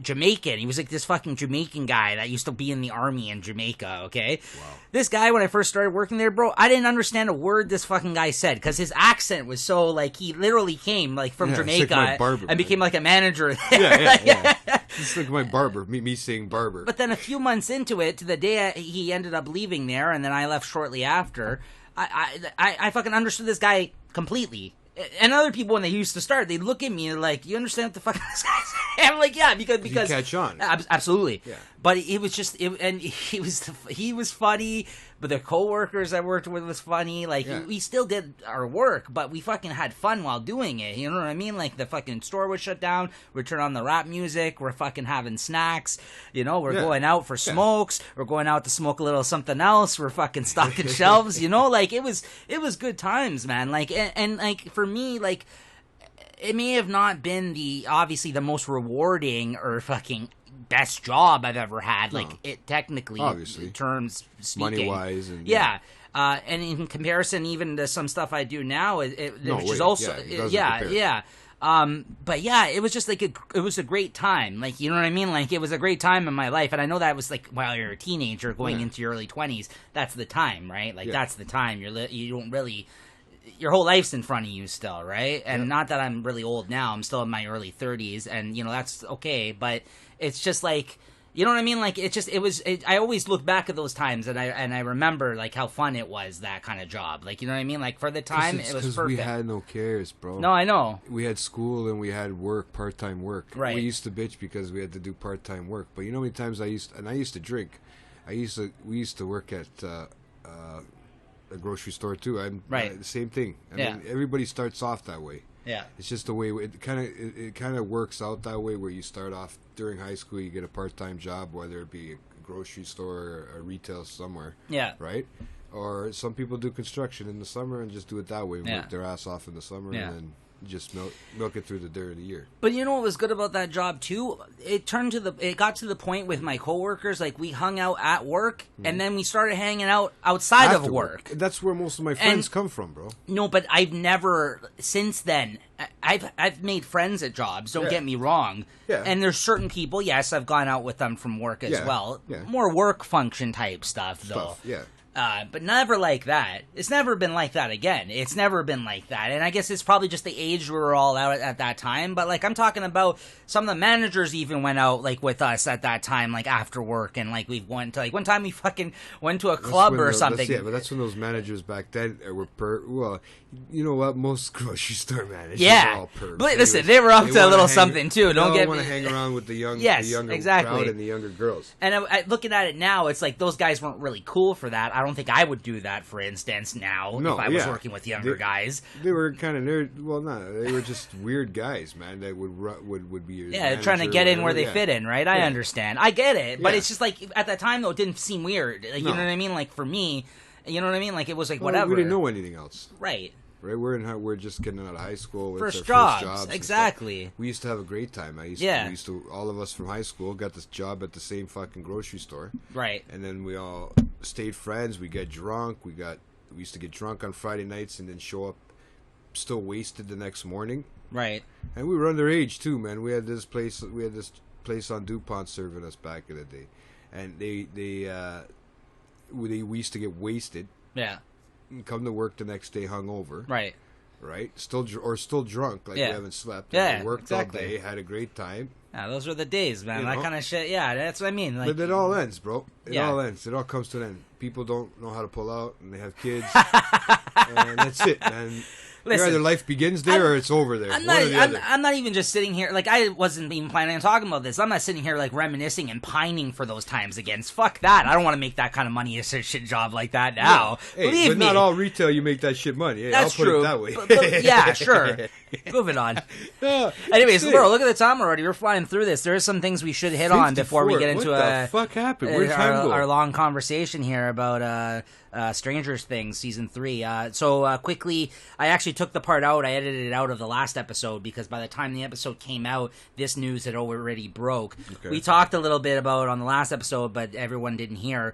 Jamaican. He was like this fucking Jamaican guy that used to be in the army in Jamaica, okay? Wow. This guy, when I first started working there, bro, I didn't understand a word this fucking guy said because his accent was so, like, he literally came, like, from Jamaica like barber, and became, like, a manager there. Yeah. It's like my barber, me saying barber. But then a few months into it, to the day he ended up leaving there, and then I left shortly after, I fucking understood this guy completely. And other people, when they used to start, they'd look at me like, "You understand what the fuck this guy's saying?" I'm like, "Yeah," because you catch on. Absolutely. Yeah. But it was just, and he was funny. But the coworkers I worked with was funny. Like, we still did our work, but we fucking had fun while doing it. You know what I mean? Like, the fucking store was shut down. We turn on the rap music. We're fucking having snacks. You know, we're going out for smokes. We're going out to smoke a little something else. We're fucking stocking shelves. You know, like, it was good times, man. Like, and like, for me, like, it may have not been obviously the most rewarding or fucking best job I've ever had, like, it technically, obviously, in terms speaking, money wise, and and in comparison, even to some stuff I do now, which is also But yeah, it was just like it was a great time. Like, you know what I mean? Like, it was a great time in my life. And I know that was like while you're a teenager going into your early 20s, that's the time, right? Like, that's the time. You don't really, your whole life's in front of you still, right? And not that I'm really old now. I'm still in my early 30s, and, you know, that's okay. But it's just like, you know what I mean? Like, I always look back at those times, and I remember, like, how fun it was, that kind of job. Like, you know what I mean? Like, for the time, it was perfect. Because we had no cares, bro. No, I know. We had school, and we had work, part-time work. Right. We used to bitch because we had to do part-time work. But you know how many times I used to drink. We used to work at a grocery store, too. The same thing. I mean, everybody starts off that way. Yeah, it's just the way it kind of works out that way. Where you start off during high school, you get a part-time job, whether it be a grocery store or a retail somewhere. Yeah, right. Or some people do construction in the summer and just do it that way, work their ass off in the summer, and then just milk it through the dirty year. But you know what was good about that job too? It got to the point with my coworkers, like, we hung out at work, and then we started hanging out outside of work. That's where most of my friends come from, bro. No, but I've never since then. I've made friends at jobs. Don't get me wrong. Yeah. And there's certain people. Yes, I've gone out with them from work as well. Yeah. More work function type stuff, though. Yeah. But never like that. It's never been like that again. It's never been like that. And I guess it's probably just the age we were all out at that time. But, like, I'm talking about some of the managers even went out, like, with us at that time, like, after work. And, like, we went to, like, one time we fucking went to a club or something. But that's when those managers back then were well, you know what? Most grocery store managers are all pervs. But listen, they were up to a little something, too. Don't get me. Want to hang around with the younger crowd and the younger girls. And looking at it now, it's like those guys weren't really cool for that. I don't think I would do that, for instance, now, if I was working with younger guys. They were kind of nerd. Well, no, they were just weird guys, man. That would be your trying to get in where they fit in, right? I understand. I get it. But it's just like, at that time, though, it didn't seem weird. Like, you know what I mean? Like, for me, you know what I mean? Like, it was like, whatever. We didn't know anything else. Right. We're just getting out of high school. First jobs, exactly. We used to have a great time. All of us from high school got this job at the same fucking grocery store. Right. And then we all stayed friends. We got drunk. We used to get drunk on Friday nights and then show up still wasted the next morning. Right. And we were underage too, man. We had this place on DuPont serving us back in the day, and we used to get wasted. Yeah. And come to work the next day hungover. Right. Still drunk, like we haven't slept. Yeah, we worked all day, had a great time. Yeah, those were the days, man. That kind of shit. Yeah, that's what I mean. Like, but it all ends, bro. It all ends. It all comes to an end. People don't know how to pull out, and they have kids, and that's it, man. Listen, either life begins there or it's over there. I'm not even just sitting here, like, I wasn't even planning on talking about this. I'm not sitting here, like, reminiscing and pining for those times again. Fuck that. I don't want to make that kind of money as a shit job like that now. No. Hey, but not all retail you make that shit money. Hey, that's I'll put true. it that way. But, yeah, sure. Moving on. Anyways, bro, look at the time already. We're flying through this. There are some things we should hit on before we get into what the fuck happened? Where'd time go? Our long conversation here about Stranger Things Season 3. So quickly, I actually took the part out. I edited it out of the last episode because by the time the episode came out, this news had already broke. Okay. We talked a little bit about it on the last episode, but everyone didn't hear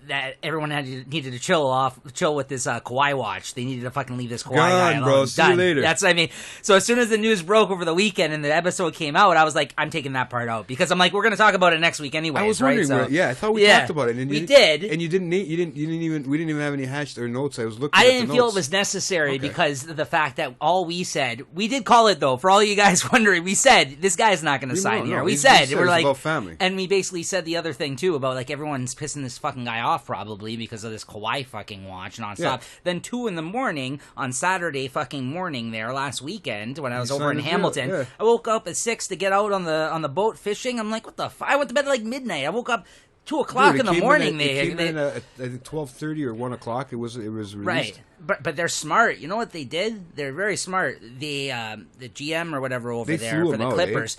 that everyone needed to chill with this Kawhi watch. They needed to fucking leave this Kawhi guy alone. Bro. See you later. That's what I mean. So as soon as the news broke over the weekend and the episode came out, I was like, I'm taking that part out because I'm like, we're going to talk about it next week anyway. I was wondering, I thought we talked about it. And we did, and we didn't even have any hashed or notes. I was looking. I didn't feel it was necessary because of the fact that all we said, we did call it though. For all you guys wondering, we said this guy's not going to sign here. We said we're like about family, and we basically said the other thing too about like everyone's pissing this fucking guy off probably because of this Kawhi fucking watch nonstop. Yeah. Then 2 a.m. on Saturday fucking morning there last weekend when I was over in Hamilton, I woke up at 6 to get out on the boat fishing. I'm like, what the fuck? I went to bed at like midnight. I wook up 2 o'clock in the morning. It came in at I think 12:30 or 1 o'clock. It was released. Right. But they're smart. You know what they did? They're very smart. The GM or whatever over there for the Clippers.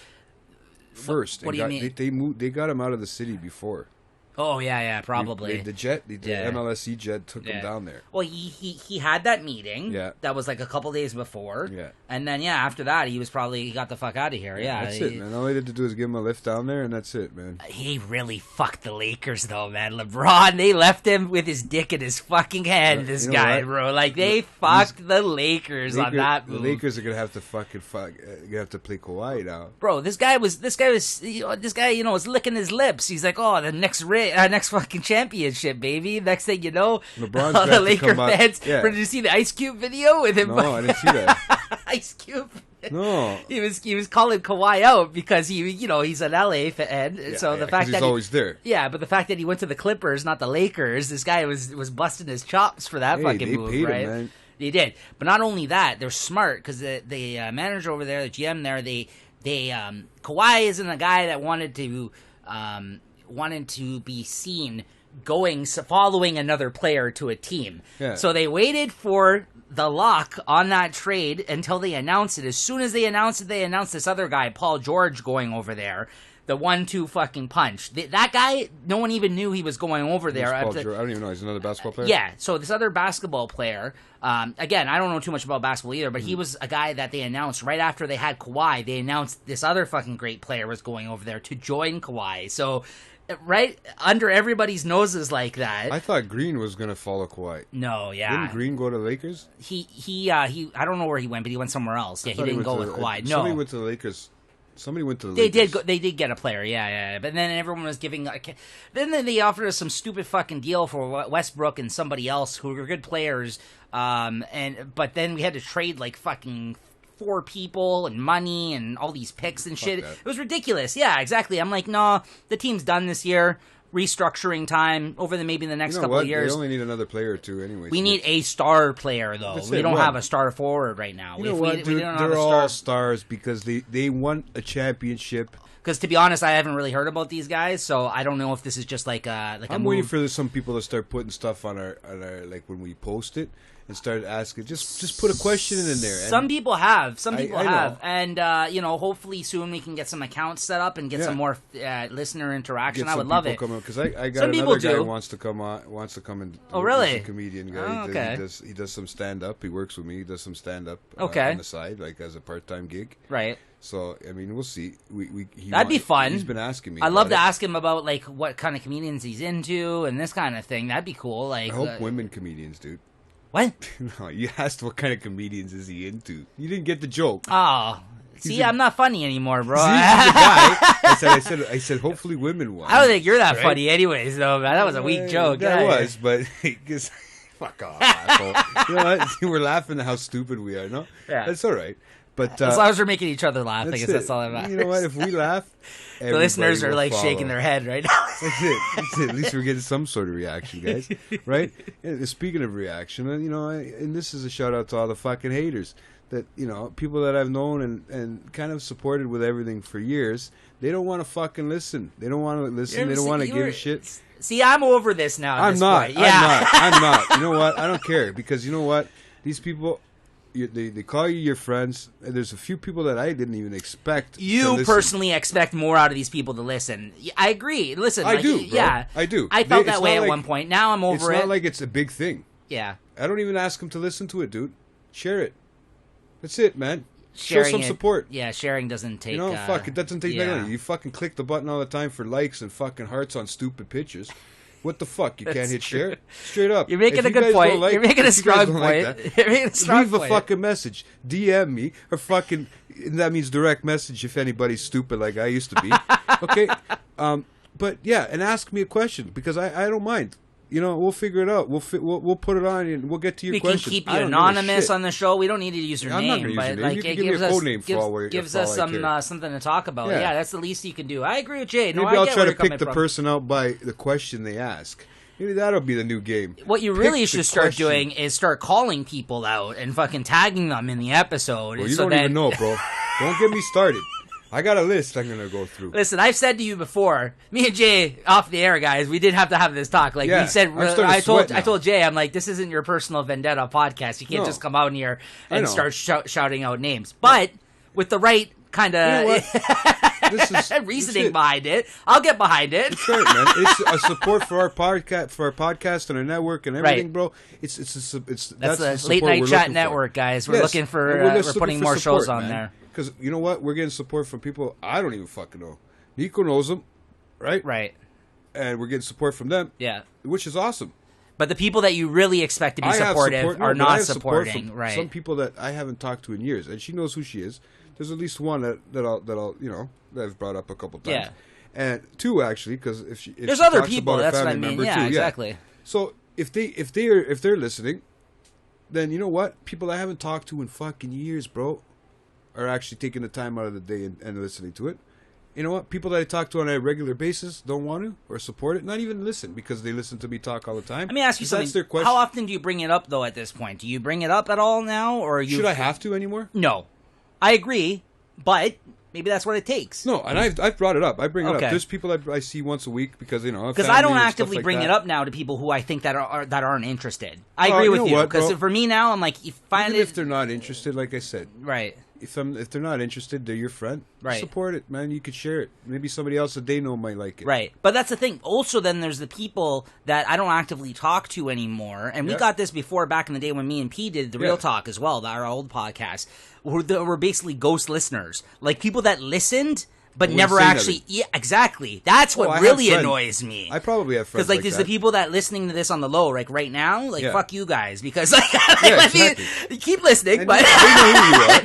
First. What do you mean? They got him out of the city before. Oh yeah, probably. The MLSE jet took him down there. Well, he had that meeting. Yeah. That was like a couple days before. Yeah. And then after that he got the fuck out of here. Yeah. That's it, man. All he had to do is give him a lift down there, and that's it, man. He really fucked the Lakers, though, man. LeBron, they left him with his dick in his fucking hand. This guy, what? Bro, like they fucked the Lakers on that move. The Lakers are gonna have to gonna have to play Kawhi now, bro. This guy was was licking his lips. He's like, oh, the next fucking championship, baby. Next thing you know, LeBron's all the Laker fans. Yeah. Did you see the Ice Cube video with him? No, I didn't see that. Ice Cube. No, he was calling Kawhi out because he's an LA fan. Yeah, so the fact that he's always there. Yeah, but the fact that he went to the Clippers, not the Lakers, this guy was busting his chops for that fucking move, paid right? Him, man. They did, but not only that, they're smart because the manager over there, the GM there, Kawhi isn't a guy that wanted to be seen following another player to a team. Yeah. So they waited for the lock on that trade until they announced it. As soon as they announced it, they announced this other guy, Paul George, going over there. The 1-2 fucking punch. That guy, no one even knew he was going over there. I don't even know. He's another basketball player? Yeah. So this other basketball player, again, I don't know too much about basketball either, but he was a guy that they announced right after they had Kawhi. They announced this other fucking great player was going over there to join Kawhi. So right under everybody's noses like that. I thought Green was going to follow Kawhi. No, yeah. Didn't Green go to the Lakers? He I don't know where he went, but he went somewhere else. Yeah, he didn't go with Kawhi. No. Somebody went to the Lakers. Somebody went to the Lakers. They did get a player, yeah. But then everyone was giving. Then they offered us some stupid fucking deal for Westbrook and somebody else who were good players. But then we had to trade like fucking 4 people and money and all these picks and shit. It was ridiculous. Yeah, exactly. I'm like, no, the team's done this year. Restructuring time over maybe the next couple of years. They only need another player or two anyway. We need a star player though. We don't have a star forward right now. You know what, dude? They're all stars because they won a championship. Because to be honest, I haven't really heard about these guys, so I don't know if this is just like I'm waiting for some people to start putting stuff on our like when we post it. And started asking, just put a question in there. Some people have, and hopefully soon we can get some accounts set up and get some more listener interaction. I would love it because I got another guy who wants to come and. Oh really? He's a comedian guy. Oh, okay. He does some stand up. He works with me. He does some stand up. On the side, like as a part-time gig. Right. So I mean, we'll see. That'd be fun. He's been asking me. I'd love to ask him about like what kind of comedians he's into and this kind of thing. That'd be cool. Like, I hope women comedians, dude. What? No, you asked what kind of comedians is he into. You didn't get the joke. Oh, see, I'm not funny anymore, bro. See, he's a guy. I said, hopefully women won. I don't think you're that funny, anyways, though, man. That was a weak joke. That was, but fuck off, asshole. You know what? We're laughing at how stupid we are. No, yeah, that's all right. But as long as we're making each other laugh, I guess that's all that matters. You know what? If we laugh, the listeners are like shaking their head right now. That's it. At least we're getting some sort of reaction, guys. Right? And speaking of reaction, and this is a shout out to all the fucking haters that people that I've known and kind of supported with everything for years. They don't want to fucking listen. They don't want to listen. They don't want to give a shit. See, I'm over this now. I'm not. Yeah. I'm not. You know what? I don't care because you know what? These people. They call you your friends. There's a few people that I didn't even expect. You personally expect more out of these people to listen. I agree. Listen, I do. Bro. Yeah, I do. I felt that way at one point. Now I'm over it. It's not like it's a big thing. Yeah. I don't even ask them to listen to it, dude. Share it. That's it, man. Show some support. Yeah, sharing doesn't take. Fuck, it doesn't take that long. You fucking click the button all the time for likes and fucking hearts on stupid pictures. What the fuck? You can't hit share? Straight up. You're making a good point. You're making a strong point. Leave a fucking message. DM me or fucking. That means direct message if anybody's stupid like I used to be. Okay. But yeah, and ask me a question because I don't mind. We'll figure it out. We'll put it on and we'll get to your questions. We can keep you anonymous on the show. We don't need to use your name, but like you can give me a code name gives us something to talk about. Yeah, that's the least you can do. I agree with Jay. Maybe I'll try to pick the person out by the question they ask. Maybe that'll be the new game. What you really should start doing is start calling people out and fucking tagging them in the episode. Well, you don't even know, bro. Don't get me started. I got a list I'm going to go through. Listen, I've said to you before, me and Jay, off the air, guys, we did have to have this talk. Like, we said, I told Jay, I'm like, this isn't your personal vendetta podcast. You can't just come out in here and start shouting out names. But with the right kind of... You know what? reasoning behind it. I'll get behind it. That's right, man. It's a support for our podcast and our network and everything, bro. It's that's the Late Night Chat Network, guys. We're looking for we're putting more shows on there. Because you know what, we're getting support from people I don't even fucking know. Nico knows them, right? Right. And we're getting support from them. Yeah. Which is awesome. But the people that you really expect to be supportive are not supporting. Right. Some people that I haven't talked to in years, and she knows who she is. There's at least one that I'll that I've brought up a couple times. Yeah. And two actually, because if there's she other people. That's what I mean. Yeah, exactly. So if they're listening, then you know what? People I haven't talked to in fucking years, bro, are actually taking the time out of the day and listening to it. You know what? People that I talk to on a regular basis don't want to or support it, not even listen because they listen to me talk all the time. Let me ask you something. That's their question. How often do you bring it up, though, at this point? Do you bring it up at all now? Or Should I have to anymore? No. I agree, but maybe that's what it takes. No, and I've brought it up. I bring it up. There's people I see once a week because, because I don't actively bring it up now to people who I think that aren't interested. I agree with you. Because for me now, I'm like, if they're not interested, like I said. Right. If they're not interested, they're your friend. Right. Support it, man. You could share it. Maybe somebody else that they know might like it. Right. But that's the thing. Also, then there's the people that I don't actively talk to anymore. And we got this before back in the day when me and P did the Real Talk as well, our old podcast. We're basically ghost listeners. Like people that listened but never actually. Yeah, exactly. That's what really annoys me. I probably have friends because there's the people that listening to this on the low, like right now, fuck you guys because keep listening, but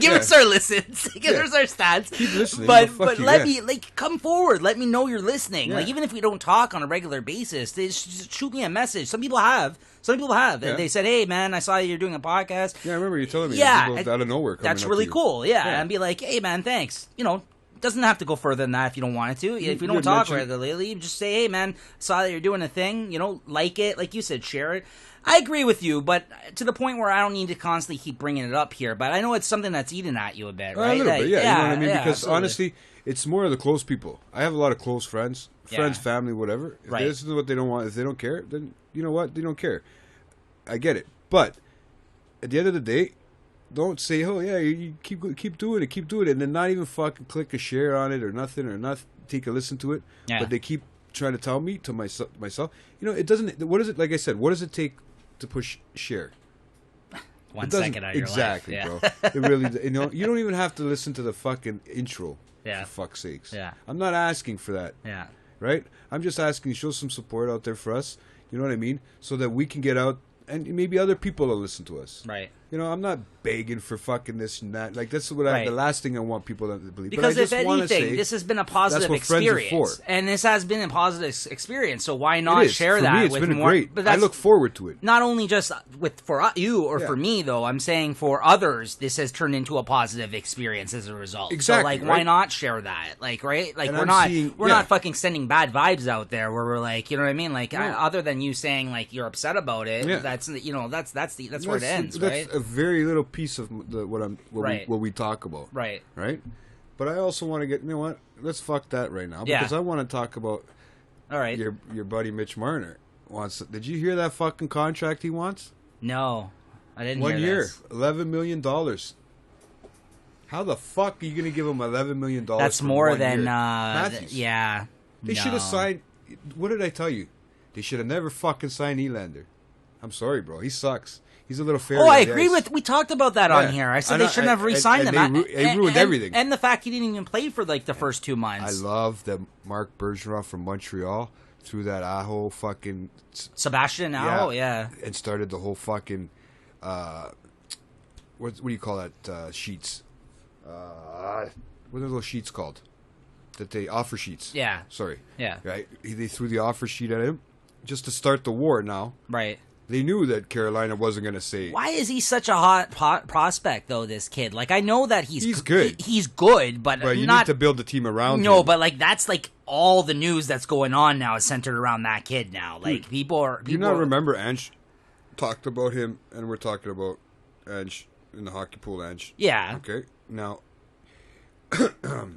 give us our listens, give us our stats. Keep listening, but let me come forward. Let me know you're listening. Like even if we don't talk on a regular basis, just shoot me a message. Some people have. And they said, "Hey, man, I saw you're doing a podcast." Yeah, I remember you telling me. People out of nowhere. That's really cool. Yeah, and be like, "Hey, man, thanks." It doesn't have to go further than that if you don't want it to. If you don't talk regularly, just say, "Hey, man, saw that you're doing a thing. Like it, like you said, share it." I agree with you, but to the point where I don't need to constantly keep bringing it up here. But I know it's something that's eating at you a bit, right? A little bit, yeah. You know what I mean? Because honestly, it's more of the close people. I have a lot of close friends, family, whatever. If this is what they don't want, if they don't care, then you know what? They don't care. I get it. But at the end of the day, don't say, "Oh yeah, you keep doing it," and then not even fucking click a share on it or nothing, or not take a listen to it. Yeah. But they keep trying to tell me to myself. It doesn't. What is it? Like I said, what does it take to push share? 1 second out of your life. Exactly, bro. It really. You don't even have to listen to the fucking intro. Yeah. For fuck's sakes. Yeah. I'm not asking for that. Yeah. Right. I'm just asking to show some support out there for us. You know what I mean? So that we can get out. And maybe other people will listen to us. Right. I'm not begging for fucking this and that. Like, that's what the last thing I want people to believe. Because but I just if anything, this has been a positive experience. And this has been a positive experience. So why not share that with more? It's been great. But I look forward to it. Not only just for you or for me, though. I'm saying for others, this has turned into a positive experience as a result. Exactly. So, why not share that? Like, right? Like, we're not fucking sending bad vibes out there where we're like, you know what I mean? Like, other than you saying, like, you're upset about it, that's where it ends, right? That's a very little piece of what we talk about. Right. Right? But I also want to get, what? Let's fuck that right now. Because I want to talk about your buddy Mitch Marner. Did you hear that fucking contract he wants? No. I didn't hear 1 year. $11 million. How the fuck are you going to give him $11 million? That's more than... They should have signed... What did I tell you? They should have never fucking signed Nylander. I'm sorry, bro. He sucks. He's a little fairy. Oh, I agree with. We talked about that on here. I said they shouldn't have re-signed him. They ruined everything. And the fact he didn't even play for the first 2 months. I love that Marc Bergeron from Montreal threw that Aho fucking Sebastian Aho, and started the whole fucking what do you call that sheets? What are those sheets called? That they offer sheets. Yeah. Sorry. Yeah. Right. They threw the offer sheet at him just to start the war. Now. Right. They knew that Carolina wasn't going to say. Why is he such a hot prospect, though, this kid? Like, I know that he's good. He's good, but you need to build the team around him. No, but, that's, all the news that's going on now is centered around that kid now. Like, people are... Do you not remember Ange talked about him, and we're talking about Ange in the hockey pool, Ange? Yeah. Okay, now...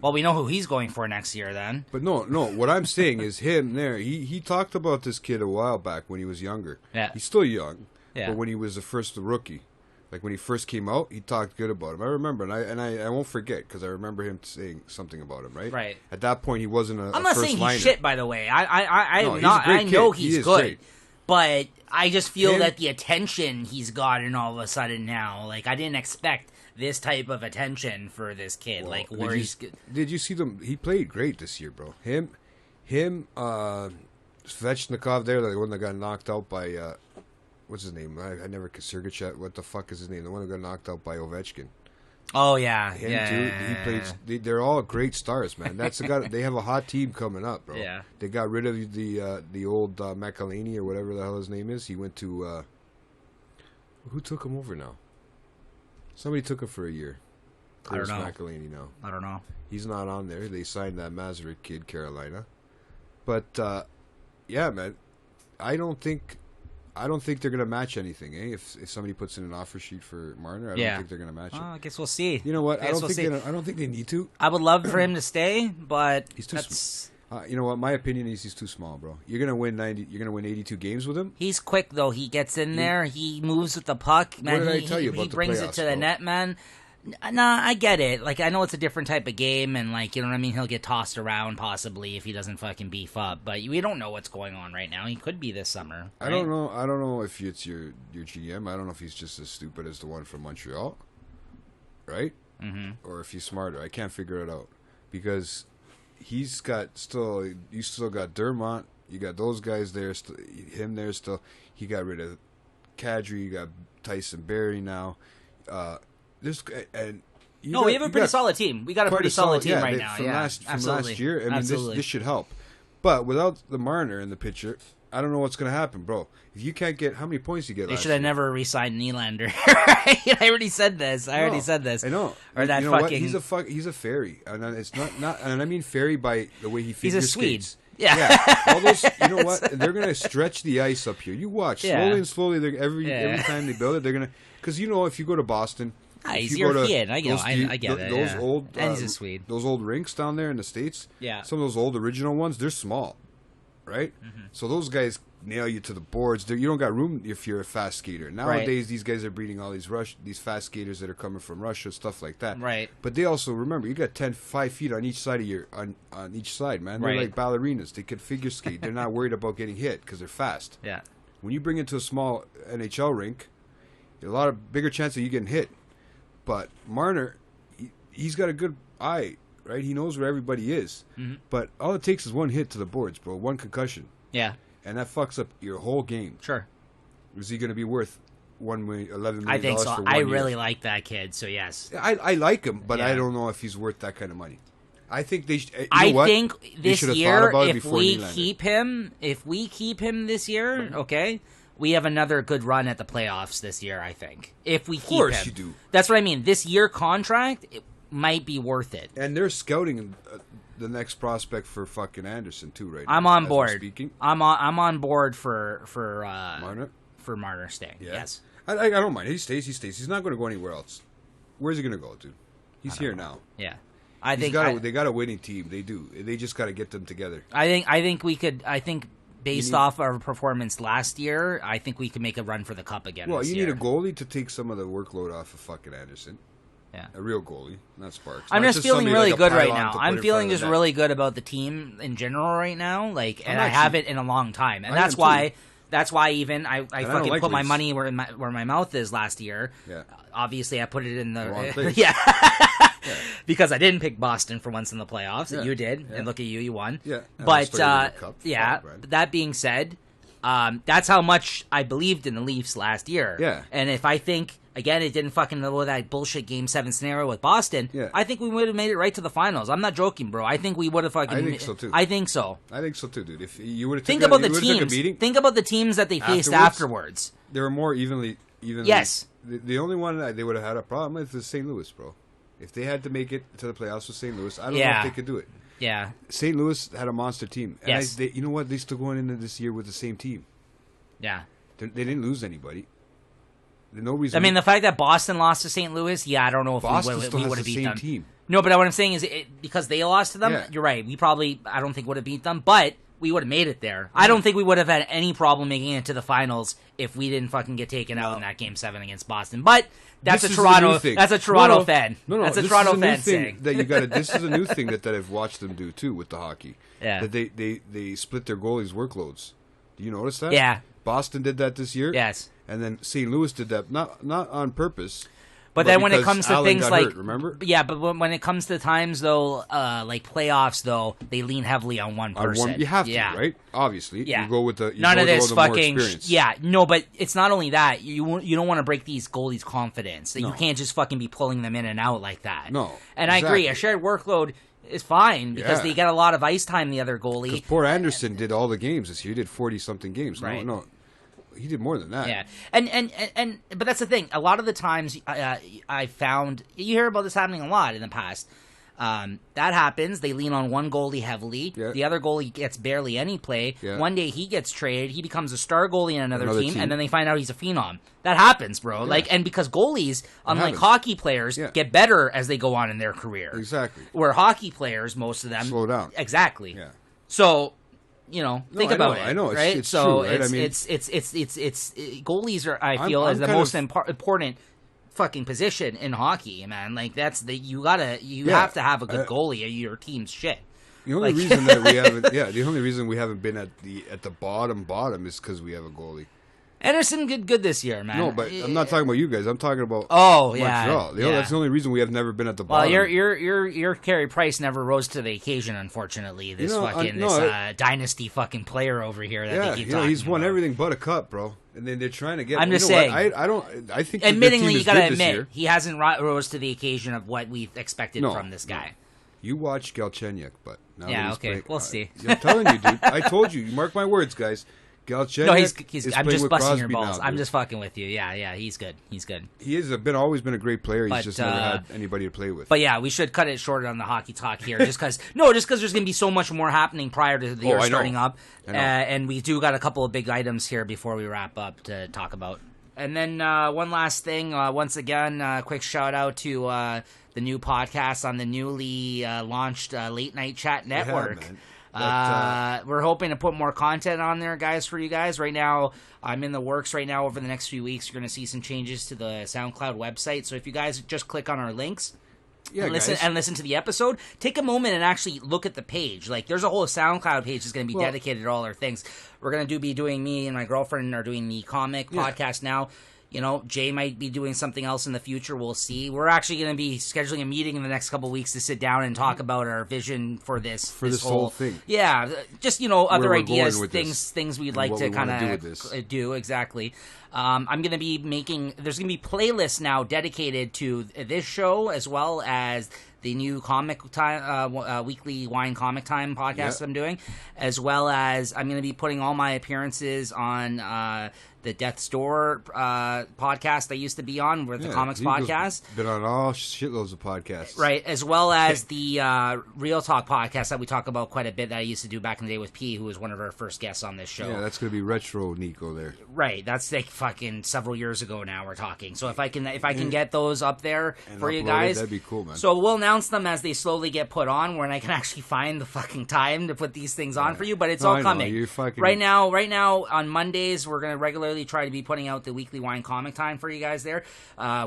Well, we know who he's going for next year, then. But no. What I'm saying is him there. He talked about this kid a while back when he was younger. Yeah. He's still young. Yeah. But when he was the rookie Like when he first came out, he talked good about him. I remember, and I won't forget because I remember him saying something about him. Right. Right. At that point, he wasn't a. I'm not first saying liner. he's shit. By the way, I he's know kid. he's He good, great. but I just feel that the attention he's gotten all of a sudden now, like I didn't expect this type of attention for this kid. Well, like where did you see them? He played great this year, bro. Him, Svechnikov there, the one that got knocked out by. What's his name? I never Sergachev. What the fuck is his name? The one that got knocked out by Ovechkin. Oh yeah, Him yeah. too. He plays. They're all great stars, man. That's the guy. They have a hot team coming up, bro. Yeah. They got rid of the old McElhaney or whatever the hell his name is. He went to. Who took him over now? Somebody took him for a year. I don't know. McElhaney now. I don't know. He's not on there. They signed that Masaryk kid, Carolina. But yeah, man, I don't think they're gonna match anything. If somebody puts in an offer sheet for Marner, I don't think they're gonna match it. I guess we'll see. You know what? I don't think they need to. I would love for him to stay, but he's too small. You know what? My opinion is he's too small, bro. You're gonna win 90. You're gonna win 82 games with him. He's quick though. He gets in there. He moves with the puck, man. What did I tell you about he the brings it playoffs, to the bro? net, man. Nah, I get it. Like, I know it's a different type of game, and, like, you know what I mean? He'll get tossed around, possibly, if he doesn't fucking beef up. But we don't know what's going on right now. He could be this summer. Right? I don't know if it's your GM. I don't know if he's just as stupid as the one from Montreal, right? Mm-hmm. Or if he's smarter. I can't figure it out. Because you still got Dermott. You got those guys there, him there still. He got rid of Kadri. You got Tyson Barrie now. We have a pretty solid team. We got a pretty solid team right now. From last year. I mean, this should help. But without the Marner in the picture, I don't know what's going to happen, bro. If you can't get how many points you get, they should have never re-signed Nylander. I already said this. I know. Or that you know fucking. What? He's a fairy, and it's not. And I mean fairy by the way he figures. He's a Swede. Skates. Yeah. All those. You know what? They're going to stretch the ice up here. You watch slowly. Every time they build it, they're going to. Because if you go to Boston. He's European. I get it. Those old, and he's a Swede. Those old rinks down there in the States. Yeah. Some of those old original ones, they're small, right? Mm-hmm. So those guys nail you to the boards. You don't got room if you're a fast skater. Nowadays, these guys are breeding all these fast skaters that are coming from Russia, stuff like that. Right. But they also remember you got 5 feet on each side of on each side, man. They're like ballerinas. They could figure skate. They're not worried about getting hit because they're fast. Yeah. When you bring it to a small NHL rink, a lot of bigger chance of you getting hit. But Marner, he's got a good eye, right? He knows where everybody is. Mm-hmm. But all it takes is one hit to the boards, bro. One concussion. Yeah. And that fucks up your whole game. Sure. Is he going to be worth $11 million? I think so. For I 1 year? really like that kid, so yes. I like him, but I don't know if he's worth that kind of money. I think they. Think this year, if we keep him this year, okay, we have another good run at the playoffs this year. I think if we keep him, of course you do. That's what I mean. This year contract it might be worth it. And they're scouting the next prospect for fucking Anderson too, right? I'm now, on board. I'm on board for Marner. For Marner staying. Yeah. Yes. I don't mind. He stays. He's not going to go anywhere else. Where's he going to go, dude? He's here now. Yeah. They got a winning team. They do. They just got to get them together. I think based off our performance last year, I think we can make a run for the cup again. Well, this you year. need a goalie to take some of the workload off of fucking Anderson. Yeah. A real goalie, not Sparks. I'm just feeling really good right now. I'm feeling just really good about the team in general right now. I haven't in a long time, and that's why. That's why even I fucking put my money where my mouth is last year. Yeah. Obviously, I put it in the wrong place. yeah. Because I didn't pick Boston for once in the playoffs. Yeah. You did, and look at you, you won. Yeah. But that being said, that's how much I believed in the Leafs last year. Yeah. And if I think again it didn't fucking know that bullshit Game 7 scenario with Boston, I think we would have made it right to the finals. I'm not joking, bro. I think we would have fucking. I think so too. I think so. I think so too, dude. If you would have think about the teams. Think about the teams that they faced afterwards. They were more evenly. Yes. The only one that they would have had a problem with is St. Louis, bro. If they had to make it to the playoffs with St. Louis, I don't know if they could do it. Yeah. St. Louis had a monster team. And yes. You know what? They still going into this year with the same team. Yeah. They didn't lose anybody. No reason. I mean, the fact that Boston lost to St. Louis, I don't know if we would have beat them. No, but what I'm saying is because they lost to them, you're right. We probably, I don't think would have beat them. But we would have made it there. I don't think we would have had any problem making it to the finals if we didn't fucking get taken out in that Game 7 against Boston. But that's a Toronto fan. That's a Toronto fan saying that you got. This is a new thing that I've watched them do too with the hockey. Yeah. That they split their goalies' workloads. Do you notice that? Yeah. Boston did that this year. Yes. And then St. Louis did that not on purpose. But then when it comes to Allen things like, hurt, remember? Yeah, but when it comes to times though, like playoffs though, they lean heavily on one person. You have to, right? Obviously, yeah. You go with the none of this fucking yeah. No, but it's not only that you don't want to break these goalies' confidence. No. You can't just fucking be pulling them in and out like that. No, and exactly. I agree. A shared workload is fine because they get a lot of ice time. The other goalie, because poor Anderson did all the games this year. He did 40-something games. Right. No. He did more than that. Yeah, and but that's the thing. A lot of the times, I found you hear about this happening a lot in the past. That happens. They lean on one goalie heavily. Yeah. The other goalie gets barely any play. Yeah. One day he gets traded. He becomes a star goalie in another team, and then they find out he's a phenom. That happens, bro. Yeah. And because goalies, unlike hockey players, get better as they go on in their career. Exactly. Where hockey players, most of them slow down. Exactly. Yeah. So. Think about it. I know, right? It's true, right? It's goalies are. I feel is the most important fucking position in hockey, man. Like that's you have to have a good goalie. Your team's shit. The only reason that we haven't, the only reason we haven't been at the bottom is because we have a goalie. Anderson did good this year, man. No, but I'm not talking about you guys. I'm talking about Montreal. That's the only reason we have never been at the bottom. Well, your Carey Price never rose to the occasion, unfortunately. This dynasty fucking player over here that they keep talking he's won about. Everything but a cup, bro. And then they're trying to get. I'm just saying. I think. Admittingly, you gotta admit he hasn't rose to the occasion of what we expected from this guy. You watch Galchenyuk, but now we'll see. I'm telling you, dude. I told you. You mark my words, guys. Galchenyuk. No, he's I'm just busting your balls. Now, I'm just fucking with you. Yeah, he's good. He's good. He has always been a great player. He's just never had anybody to play with. But yeah, we should cut it short on the hockey talk here, just because there's going to be so much more happening prior to the year starting up, and we do got a couple of big items here before we wrap up to talk about. And then one last thing, once again, quick shout out to the new podcast on the newly launched Late Night Chat Network. Yeah, we're hoping to put more content on there, guys, for you guys. Right now, I'm in the works right now. Over the next few weeks, you're going to see some changes to the SoundCloud website. So if you guys just click on our links and listen to the episode, take a moment and actually look at the page. Like, there's a whole SoundCloud page that's going to be dedicated to all our things. We're going to be doing, me and my girlfriend are doing the comic podcast now. Jay might be doing something else in the future. We'll see. We're actually going to be scheduling a meeting in the next couple of weeks to sit down and talk about our vision for this whole thing. Yeah, just other ideas, things we'd like to kind of do. Exactly. I'm going to be there's going to be playlists now dedicated to this show as well as the new comic time, weekly Wine Comic Time podcast I'm doing, as well as I'm going to be putting all my appearances on the Death's Door podcast I used to be on, with the comics podcast. Been on all shitloads of podcasts. Right, as well as the Real Talk podcast that we talk about quite a bit that I used to do back in the day with P, who was one of our first guests on this show. Yeah, that's going to be retro Nico there. Right, that's like fucking several years ago now we're talking. So if I can get those up there for you guys, that'd be cool, man. So we'll announce them as they slowly get put on, when I can actually find the fucking time to put these things on for you, but it's all coming. You're fucking... Right now on Mondays, we're going to regularly try to be putting out the weekly Wine Comic Time for you guys there.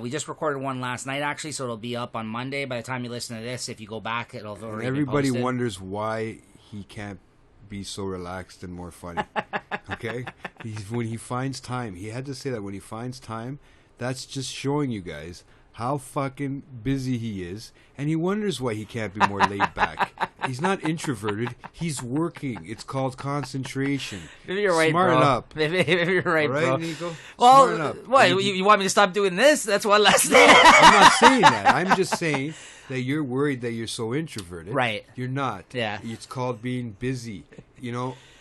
We just recorded one last night, actually, so it'll be up on Monday. By the time you listen to this, if you go back, it'll already everybody be posted. Wonders why he can't be so relaxed and more funny. Okay? When he finds time, he had to say that when he finds time, that's just showing you guys how fucking busy he is, and he wonders why he can't be more laid back. He's not introverted. He's working. It's called concentration. Maybe you're right, Smarten bro. up. Maybe you're right, all right, bro. Nico? Well, Smarten up. What? You want me to stop doing this? That's one last thing. No, I'm not saying that. I'm just saying that you're worried that you're so introverted. Right. You're not. Yeah. It's called being busy.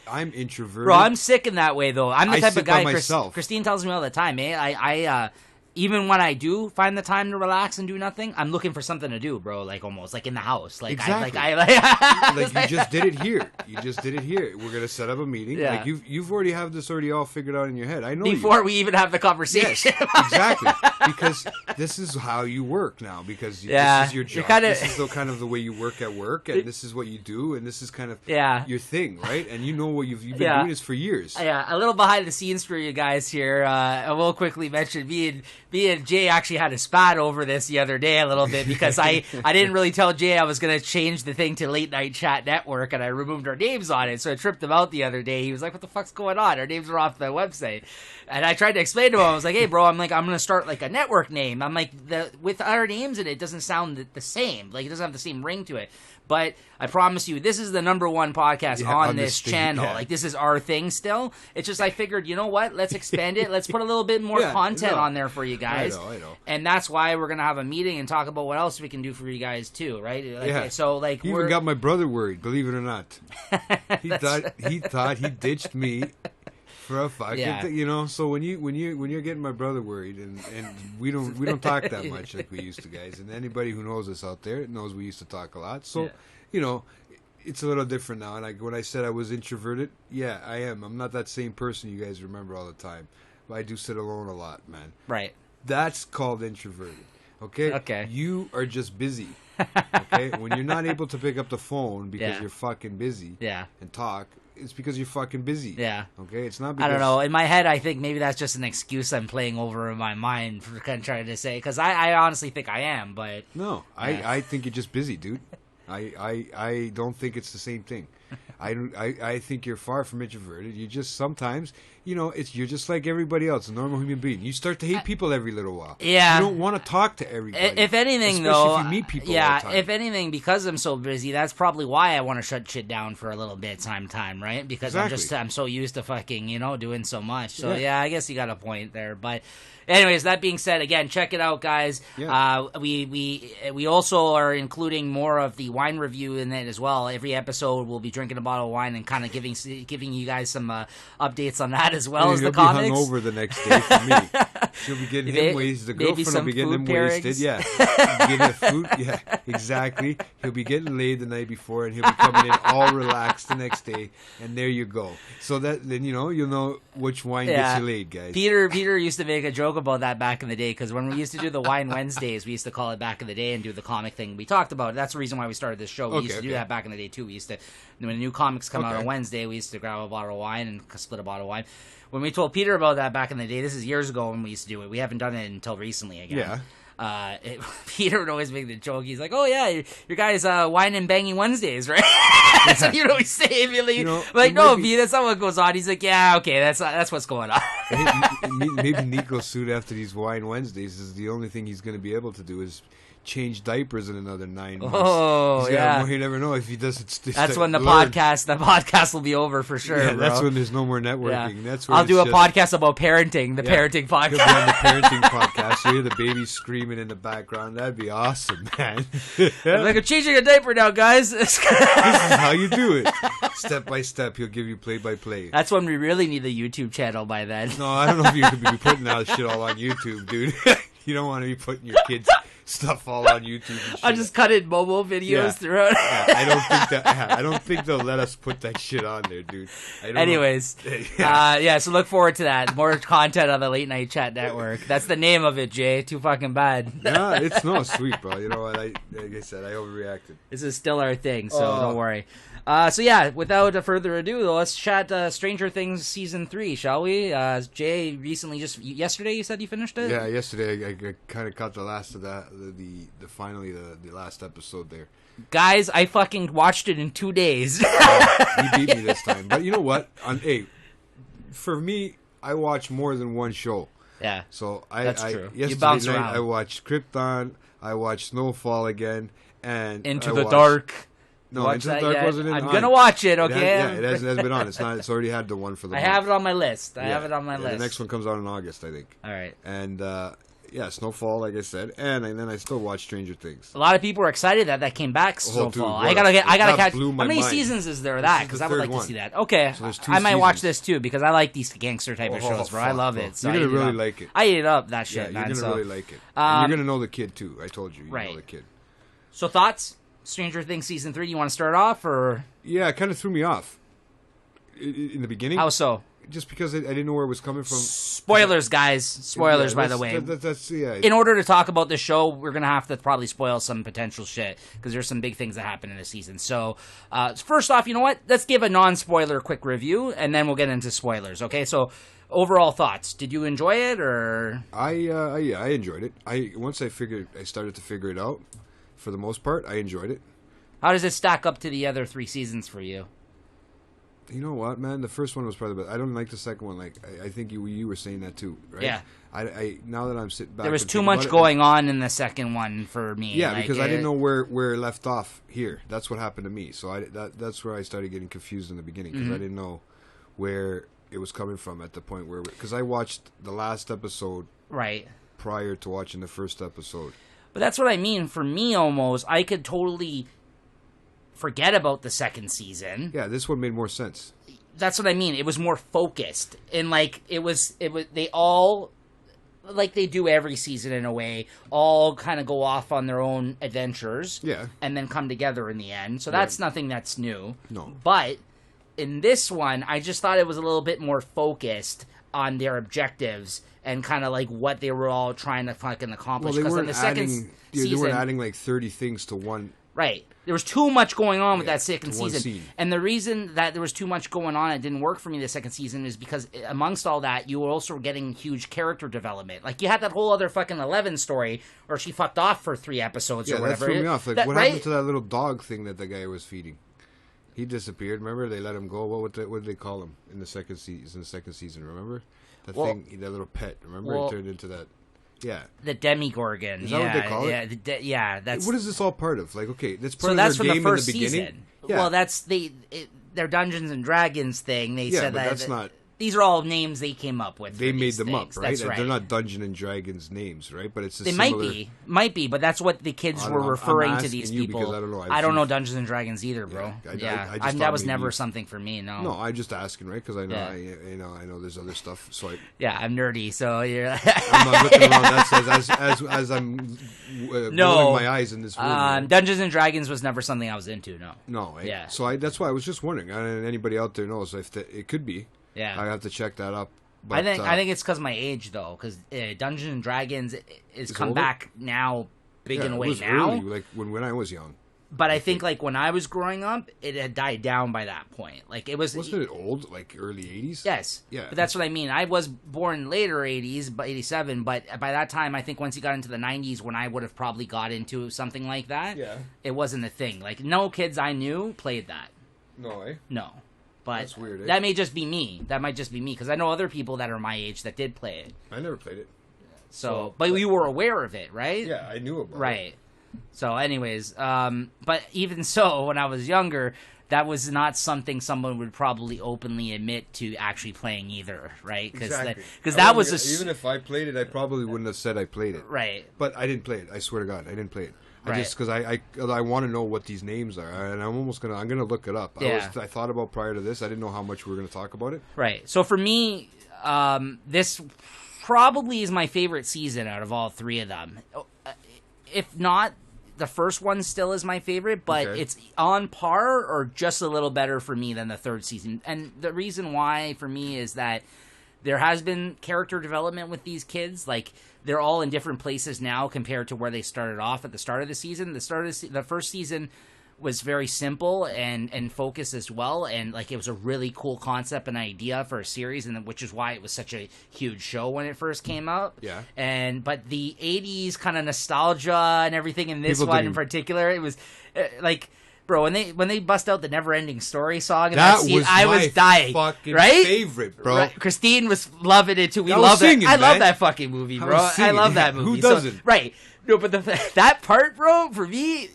I'm introverted. Bro, I'm sick in that way, though. I'm the type of guy. Myself. Christine tells me all the time, even when I do find the time to relax and do nothing, I'm looking for something to do, bro. Like almost like in the house. Like exactly. Like you just did it here. You just did it here. We're gonna set up a meeting. Yeah. Like you've already have this already all figured out in your head. I know before we even have the conversation. Yes, exactly. Because this is how you work now. Because this is your job. This is kind of the way you work at work, and this is what you do, and this is kind of your thing, right? And you know what you've been doing this for years. Yeah, a little behind the scenes for you guys here. I will quickly mention me and Jay actually had a spat over this the other day a little bit because I didn't really tell Jay I was going to change the thing to Late Night Chat Network, and I removed our names on it. So I tripped him out the other day. He was like, "What the fuck's going on? Our names are off the website." And I tried to explain to him. I was like, "Hey, bro, I'm going to start like a network name. I'm like, with our names in it doesn't sound the same. Like it doesn't have the same ring to it." But I promise you, this is the #1 podcast on this channel. Yeah. Like, this is our thing still. It's just I figured, you know what? Let's expand it. Let's put a little bit more content on there for you guys. I know. And that's why we're going to have a meeting and talk about what else we can do for you guys, too, right? Like, so, like, you even got my brother worried, believe it or not. He thought he ditched me. For a fucking you know, so when you're getting my brother worried, and we don't talk that much like we used to, guys, and anybody who knows us out there knows we used to talk a lot. So you know, it's a little different now. And when I said I was introverted, yeah, I am. I'm not that same person you guys remember all the time. But I do sit alone a lot, man. Right. That's called introverted. Okay. Okay. You are just busy. Okay. When you're not able to pick up the phone because you're fucking busy. And talk. It's because you're fucking busy. Yeah. Okay? It's not because... I don't know. In my head, I think maybe that's just an excuse I'm playing over in my mind for kind of trying to say. Because I honestly think I am, but... No. I think you're just busy, dude. I don't think it's the same thing. I think you're far from introverted. You just sometimes, you know, you're just like everybody else, a normal human being. You start to hate people every little while. Yeah. You don't want to talk to everybody. If anything, especially though, if you meet people all the time. If anything, because I'm so busy, that's probably why I want to shut shit down for a little bit time, right? Because I'm so used to fucking, you know, doing so much. So yeah, I guess you got a point there, but. Anyways, that being said, again, check it out, guys. Yeah. We also are including more of the wine review in it as well. Every episode, we'll be drinking a bottle of wine and kind of giving you guys some updates on that as well as the comics. He'll be hungover the next day for me. She'll be getting him wasted. The girlfriend will be getting him wasted. Yeah, getting the food. Yeah, exactly. He'll be getting laid the night before, and he'll be coming in all relaxed the next day. And there you go. So that then you'll know which wine gets you laid, guys. Peter used to make a joke about that back in the day, because when we used to do the Wine Wednesdays, we used to call it back in the day and do the comic thing we talked about. That's the reason why we started this show. We used to do that back in the day too. We used to, when new comics come out on Wednesday, we used to grab a bottle of wine and split a bottle of wine. When we told Peter about that back in the day, this is years ago when we used to do it. We haven't done it until recently again. Yeah. Peter would always make the joke. He's like, "Oh yeah, your guys wine and banging Wednesdays, right?" That's what you'd always say. No, Pete, that's not what goes on. He's like, "Yeah, okay, that's what's going on." Maybe Nico's suit after these wine Wednesdays is the only thing he's going to be able to do is change diapers in another 9 months. Oh, yeah. You never know if he does it. That's when the podcast will be over for sure. Yeah, bro. That's when there's no more networking. Yeah. That's when I'll do a podcast about parenting, parenting podcast. He'll be on the parenting podcast. You hear the baby screaming in the background. That'd be awesome, man. I'm like, I'm changing a diaper now, guys. This is how you do it. Step by step, he'll give you play by play. That's when we really need the YouTube channel by then. No, I don't know if you could be putting out shit all on YouTube, dude. You don't want to be putting your kids' stuff all on YouTube and shit. I'll just cut in Momo videos throughout. I don't think they'll let us put that shit on there, dude. Anyways, so look forward to that. More content on the Late Night Chat Network. That's the name of it, Jay. Too fucking bad. Yeah, it's no sweet, bro. You know what? Like I said, I overreacted. This is still our thing, so don't worry. Without further ado, though, let's chat Stranger Things Season 3, shall we? Jay recently, yesterday you said you finished it? Yeah, yesterday I kind of caught the last of that, finally the last episode there. Guys, I fucking watched it in 2 days. You beat me this time. But you know what? For me, I watch more than one show. Yeah, so that's true. Yesterday night I watched Krypton, I watched Snowfall again, and Into the Dark. No, Into the Dark wasn't in. I'm gonna watch it. Okay. It has been on. It's already had the one for the. I have it on my list. The next one comes out in August, I think. All right. And Yeah, Snowfall, like I said, and then I still watch Stranger Things. A lot of people were excited that came back. Snowfall. I gotta catch. How many seasons is there of that? Because I would like to see that. Okay, so I might watch this too because I like these gangster type of shows, bro. I love it. So you're gonna really like it. I eat up that shit, man. You're gonna really like it. And you're gonna know the kid too. I told you, you know the kid. So thoughts? Stranger Things season 3. You want to start off or? Yeah, it kind of threw me off in the beginning. How so? Just because I didn't know where it was coming from. Spoilers, guys. Spoilers, by the way. In order to talk about the show, we're going to have to probably spoil some potential shit because there's some big things that happen in the season. So, first off, you know what? Let's give a non-spoiler quick review, and then we'll get into spoilers, okay? So, overall thoughts. Did you enjoy it, or? I enjoyed it. Once I started to figure it out, for the most part, I enjoyed it. How does it stack up to the other 3 seasons for you? You know what, man? The first one was probably the best. I don't like the second one. Like I think you were saying that too, right? Yeah. I now that I'm sitting back, there was too much going on in the second one for me. Yeah, because I didn't know where it left off here. That's what happened to me. So that's where I started getting confused in the beginning because I didn't know where it was coming from at the point where because I watched the last episode prior to watching the first episode. But that's what I mean. For me, almost I could totally forget about the second season. Yeah, this one made more sense. That's what I mean. It was more focused, and like it was. They all, like they do every season in a way, all kind of go off on their own adventures. Yeah, and then come together in the end. So that's nothing that's new. No, but in this one, I just thought it was a little bit more focused on their objectives and kind of like what they were all trying to fucking accomplish. Well, they weren't they weren't adding like 30 things to one. Right. There was too much going on with that second season. And the reason that there was too much going on, it didn't work for me the second season, is because amongst all that, you were also getting huge character development. Like, you had that whole other fucking 11 story where she fucked off for 3 episodes or whatever. Yeah, that threw me off. Like, what happened to that little dog thing that the guy was feeding? He disappeared. Remember? They let him go. What did they call him in the second season? Remember? That little pet. Remember? He turned into that. Yeah. The Demigorgon. Is that what they call it? Yeah, that's... What is this all part of? Like, okay, that's part of their game in the beginning? Season. Yeah. Well, that's their Dungeons and Dragons thing. They said but that... that's not... These are all names they came up with. They made them things. up, right? That's right? They're not Dungeons and Dragons names, right? But it's a might be, but that's what the kids were referring to these people. I don't know Dungeons and Dragons either, bro. Yeah, that was never something for me. No, I'm just asking, right? Because I know, I know there's other stuff. So I'm nerdy, so you're. I'm not looking around. That as I'm rolling my eyes in this room. Dungeons and Dragons was never something I was into. No. Yeah. So that's why I was just wondering. And anybody out there knows if it could be. Yeah, I have to check that up. But, I think it's because my age though, because Dungeons and Dragons is come back now, big in a way now. Early, like when I was young. But I think like when I was growing up, it had died down by that point. Like it was. Wasn't it old, like early 80s? Yes. Yeah. But that's what I mean. I was born later 80s, but 87. But by that time, I think once you got into the 90s, when I would have probably got into something like that, it wasn't a thing. Like no kids I knew played that. No, eh? No. But that's weird, eh? That may just be me. That might just be me because I know other people that are my age that did play it. I never played it. But you were aware of it, right? Yeah, I knew about it. Right. So, anyways, but even so, when I was younger, that was not something someone would probably openly admit to actually playing either, right? Exactly. Because that was even if I played it, I probably wouldn't have said I played it. Right. But I didn't play it. I swear to God, I didn't play it. Just because I want to know what these names are, and I'm gonna look it up. Yeah. I thought about prior to this. I didn't know how much we were gonna talk about it. Right. So for me, this probably is my favorite season out of all 3 of them. If not, the first one still is my favorite, but it's on par or just a little better for me than the 3rd season. And the reason why for me is that there has been character development with these kids. Like, they're all in different places now compared to where they started off at the start of the season. The first season was very simple and focused as well, and like it was a really cool concept and idea for a series, and which is why it was such a huge show when it first came out. Yeah. But the 80s kind of nostalgia and everything in this one in particular, it was like... Bro, when they bust out the Never Ending Story song in that scene, I was dying. Fucking right? favorite, bro. Right. Christine was loving it too. We love it. I love that fucking movie, bro. I love that movie. Who doesn't? Right. No, but that part, bro, for me,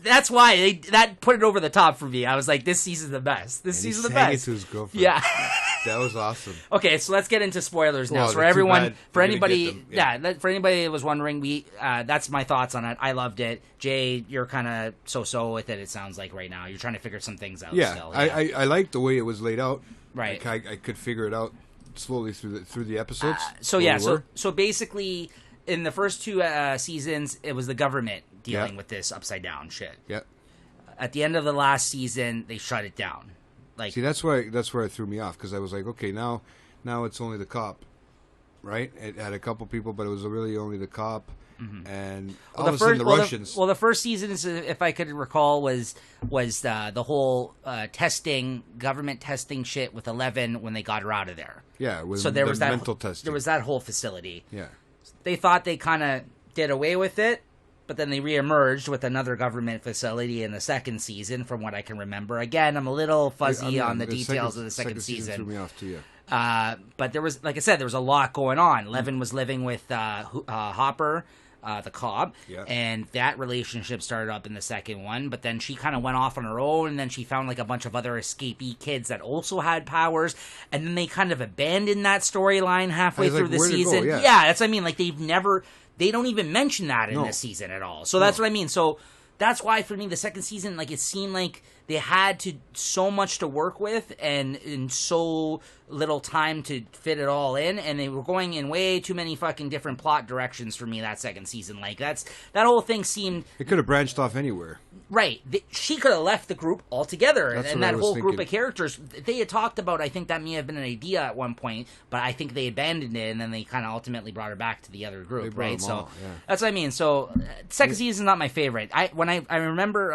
that's why that put it over the top for me. I was like, this season's the best. This season's the best. To his girlfriend. Yeah. That was awesome. Okay, so let's get into spoilers now. Well, So for everyone, for You're gonna anybody, get them, for anybody that was wondering, that's my thoughts on it. I loved it. Jay, you're kind of so with it. It sounds like right now you're trying to figure some things out. Yeah, still. I liked the way it was laid out. Right. Like, I could figure it out slowly through the episodes. So basically, in the first two seasons, it was the government dealing with this upside down shit. Yeah. At the end of the last season, they shut it down. Like, see, that's where it threw me off, because I was like, okay, now it's only the cop, right? It had a couple people, but it was really only the cop, and all of a sudden the Russians. The first season, if I could recall, was the whole government testing shit with 11 when they got her out of there. Yeah, so there was that mental testing. There was that whole facility. Yeah, they thought they kind of did away with it, but then they reemerged with another government facility in the second season, from what I can remember. Again, I'm a little fuzzy on the details of the second season. Threw me off too, yeah. But there was, like I said, there was a lot going on. Levin was living with Hopper, the cop, and that relationship started up in the second one. But then she kind of went off on her own, and then she found like a bunch of other escapee kids that also had powers, and then they kind of abandoned that storyline halfway through the season. Yeah, that's what I mean. Like they don't even mention that in this season at all. So that's what I mean. So that's why for me the second season, like, it seemed like they had so much to work with and in so little time to fit it all in, and they were going in way too many fucking different plot directions for me that second season. Like, that whole thing seemed... It could have branched off anywhere. Right. She could have left the group altogether. That's and what that whole thinking. Group of characters, they had talked about, I think that may have been an idea at one point, but I think they abandoned it, and then they kind of ultimately brought her back to the other group, right? So that's what I mean. So second season's not my favorite. I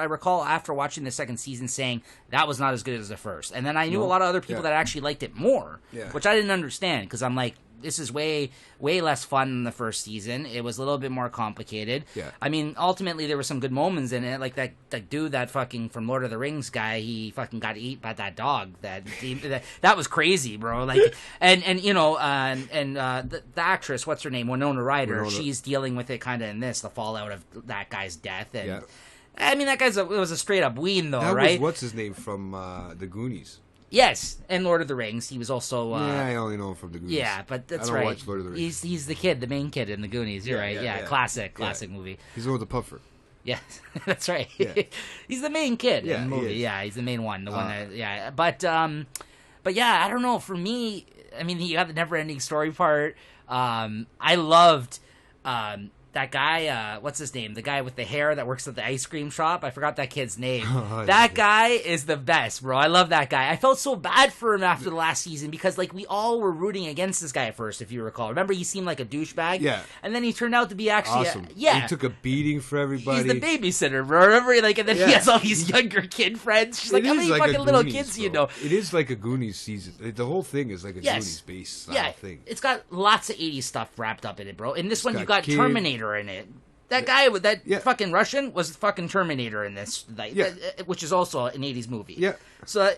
recall after watching the second season saying that was not as good as the first. And then I knew a lot of other people that actually liked it more, which I didn't understand, because I'm like, this is way less fun than the first season. It was a little bit more complicated. Yeah. I mean, ultimately there were some good moments in it, like that dude that fucking from Lord of the Rings guy, he fucking got eaten by that dog. That was crazy, bro. Like, and you know, the actress, what's her name, Winona Ryder, she's dealing with it kind of in this, the fallout of that guy's death. And I mean, that it was a straight up ween though, that right? Was, what's his name from the Goonies? Yes, and Lord of the Rings. He was also... I only know him from the Goonies. Yeah, but that's right. I don't watch Lord of the Rings. He's the main kid in the Goonies. You're right. Yeah, classic movie. He's the one with the puffer. Yeah, that's right. Yeah. He's the main kid in the movie. Yeah, he's the main one. The one that... But yeah, I don't know. For me, I mean, you got the never-ending story part. I loved... that guy, what's his name? The guy with the hair that works at the ice cream shop. I forgot that kid's name. That guy is the best, bro. I love that guy. I felt so bad for him after the last season because, like, we all were rooting against this guy at first, if you recall. Remember, he seemed like a douchebag? Yeah. And then he turned out to be actually... Awesome. He took a beating for everybody. He's the babysitter, bro. Remember? Like, and then he has all these younger kid friends. She's like, how many fucking little kids do you know? It is like a Goonies season. The whole thing is like a Goonies-based style thing. It's got lots of 80s stuff wrapped up in it, bro. In this one, you got Terminator in it. That guy with that fucking Russian was fucking Terminator in this, which is also an 80s movie. Yeah. So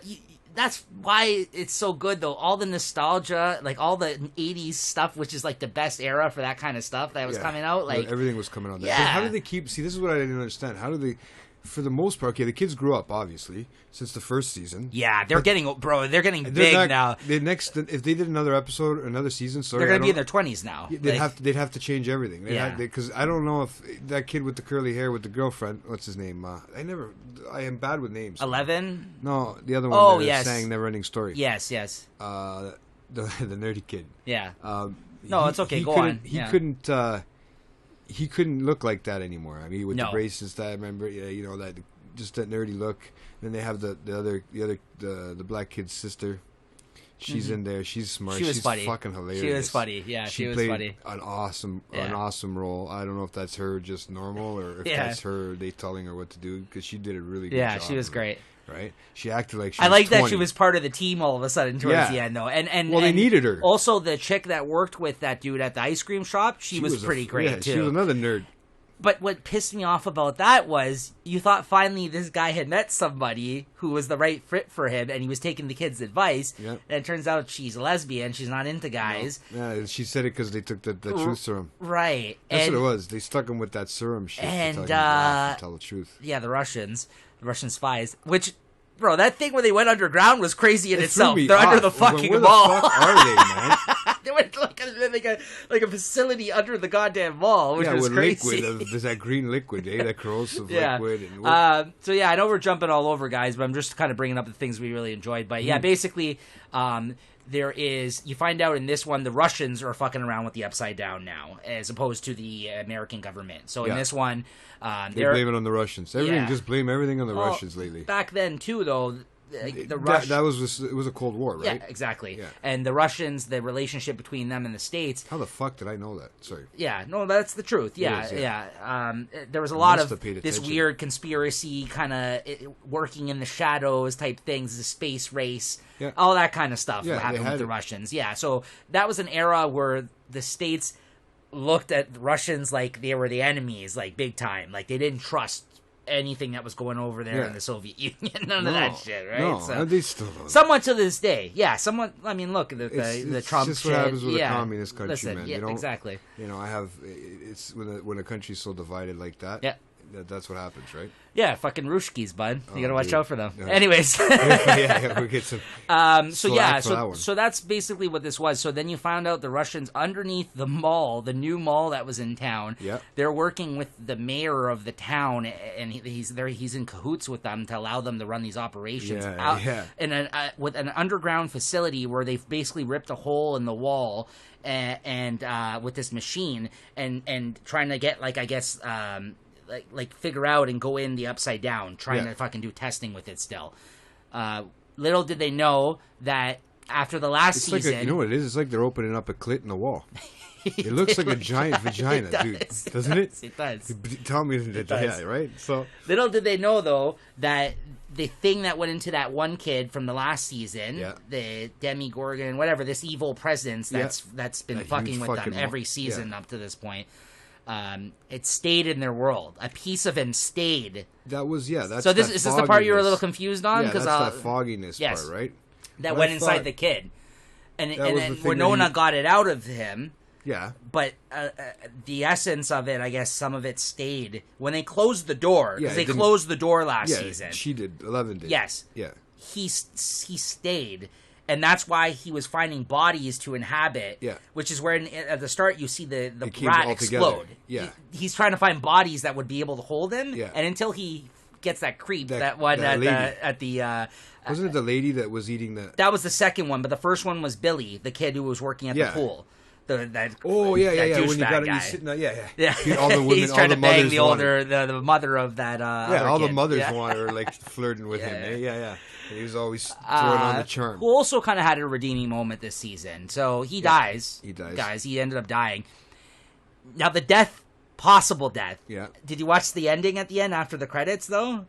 that's why it's so good, though. All the nostalgia, like all the 80s stuff, which is like the best era for that kind of stuff that was coming out. Like everything was coming out. Yeah. But how do they keep... See, this is what I didn't understand. How do they... For the most part, the kids grew up, obviously, since the first season. Yeah, they're getting big now. If they did another episode, another season, they're going to be in their 20s now. They'd have to change everything. Because I don't know if that kid with the curly hair with the girlfriend, what's his name? I am bad with names. 11? No, the other one that sang Neverending Story. Yes. The nerdy kid. Yeah. No, it's okay. Go on. He couldn't look like that anymore. I mean, with the braces, I remember, that just that nerdy look. Then they have the black kid's sister. She's in there. She's smart. She's funny. Fucking hilarious. She was funny. Yeah, she was funny. An awesome role. I don't know if that's her just normal or if that's her they telling her what to do, because she did a really good job. Yeah, she was great. Right? She acted like she was 20. That she was part of the team all of a sudden towards the end, though. And they needed her. Also, the chick that worked with that dude at the ice cream shop, she was pretty great, too. She was another nerd. But what pissed me off about that was you thought finally this guy had met somebody who was the right fit for him, and he was taking the kid's advice. Yep. And it turns out she's a lesbian. She's not into guys. No. Yeah, she said it because they took the truth serum. Right. That's what it was. They stuck him with that serum shit and to tell the truth. Yeah, the Russian spies, which Bro, that thing when they went underground was crazy in itself. They're under the fucking mall. Where the fuck are they, man? They went like a facility under the goddamn mall, which was crazy. Liquid. There's that green liquid, that corrosive liquid. And so I know we're jumping all over, guys, but I'm just kind of bringing up the things we really enjoyed. But basically, you find out in this one the Russians are fucking around with the Upside Down now, as opposed to the American government. So in this one, they blame it on the Russians. Just blame everything on the Russians lately. Back then too, though. It was a Cold War, right? Yeah, exactly. Yeah. And the Russians, the relationship between them and the States. How the fuck did I know that? Sorry. Yeah, no, that's the truth. Yeah. There was a lot of this weird conspiracy kind of working in the shadows type things, the space race, all that kind of stuff happened with the Russians. Yeah, so that was an era where the States looked at the Russians like they were the enemies, like big time. Like they didn't trust anything that was going over there in the Soviet Union. None of that shit, right? No, so, they still don't. Somewhat to this day. Yeah, somewhat. I mean, look, the Trump just shit. What happens with a communist country, Listen, man. Yeah, exactly. It's when a country's so divided like that. Yeah. That's what happens, right? Yeah, fucking Ruskies, bud. You gotta watch out for them. Yeah. Anyways. we get some. So that's basically what this was. So then you found out the Russians underneath the mall, the new mall that was in town. Yeah. They're working with the mayor of the town, and he's there. He's in cahoots with them to allow them to run these operations with an underground facility where they've basically ripped a hole in the wall. And with this machine and trying to get like figure out and go in the Upside Down, trying to fucking do testing with it still. Little did they know that after the last season... you know what it is? It's like they're opening up a clit in the wall. It looks like a giant vagina, dude. Doesn't it? It does. Tell me that, yeah, right? So little did they know, though, that the thing that went into that one kid from the last season, the Demogorgon, whatever, this evil presence that's been fucking with them every season up to this point... it stayed in their world. A piece of him stayed. That was That's so is this the part you were a little confused on? Yeah, that's that fogginess part, right? That went inside the kid, and then Winona got it out of him. Yeah, but the essence of it, I guess, some of it stayed when they closed the door. Because they closed the door last season. She did. 11 did. Yes. Yeah. He stayed. And that's why he was finding bodies to inhabit. Yeah. Which is where at the start you see the rat explode. Yeah. He's trying to find bodies that would be able to hold him. Yeah. And until he gets that creep, that one at the wasn't it the lady that was eating the... That was the second one, but the first one was Billy, the kid who was working at the pool. When you got it, he's sitting there, all the women, he's trying to bang the mother of that. All kid. The mothers wanted her flirting with him. Yeah. And he was always throwing on the charm. Who also kind of had a redeeming moment this season. So he dies. He dies. Guys, he ended up dying. Now the possible death. Yeah. Did you watch the ending at the end after the credits though?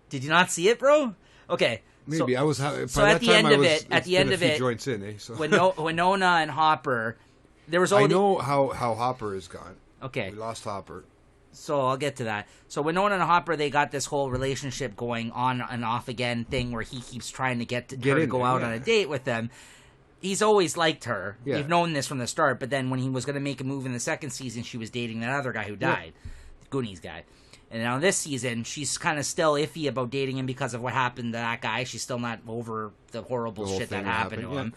Did you not see it, bro? Okay. Maybe I was. So at the end of it, joints in, so. Winona and Hopper, there was only. I know how Hopper is gone. Okay, we lost Hopper. So I'll get to that. So Winona and Hopper, they got this whole relationship going on and off again thing where he keeps trying to get her to go out on a date with them. He's always liked her. Yeah. You've known this from the start. But then when he was going to make a move in the second season, she was dating that other guy who died, the Goonies guy. And now this season, she's kind of still iffy about dating him because of what happened to that guy. She's still not over the horrible shit that happened to him.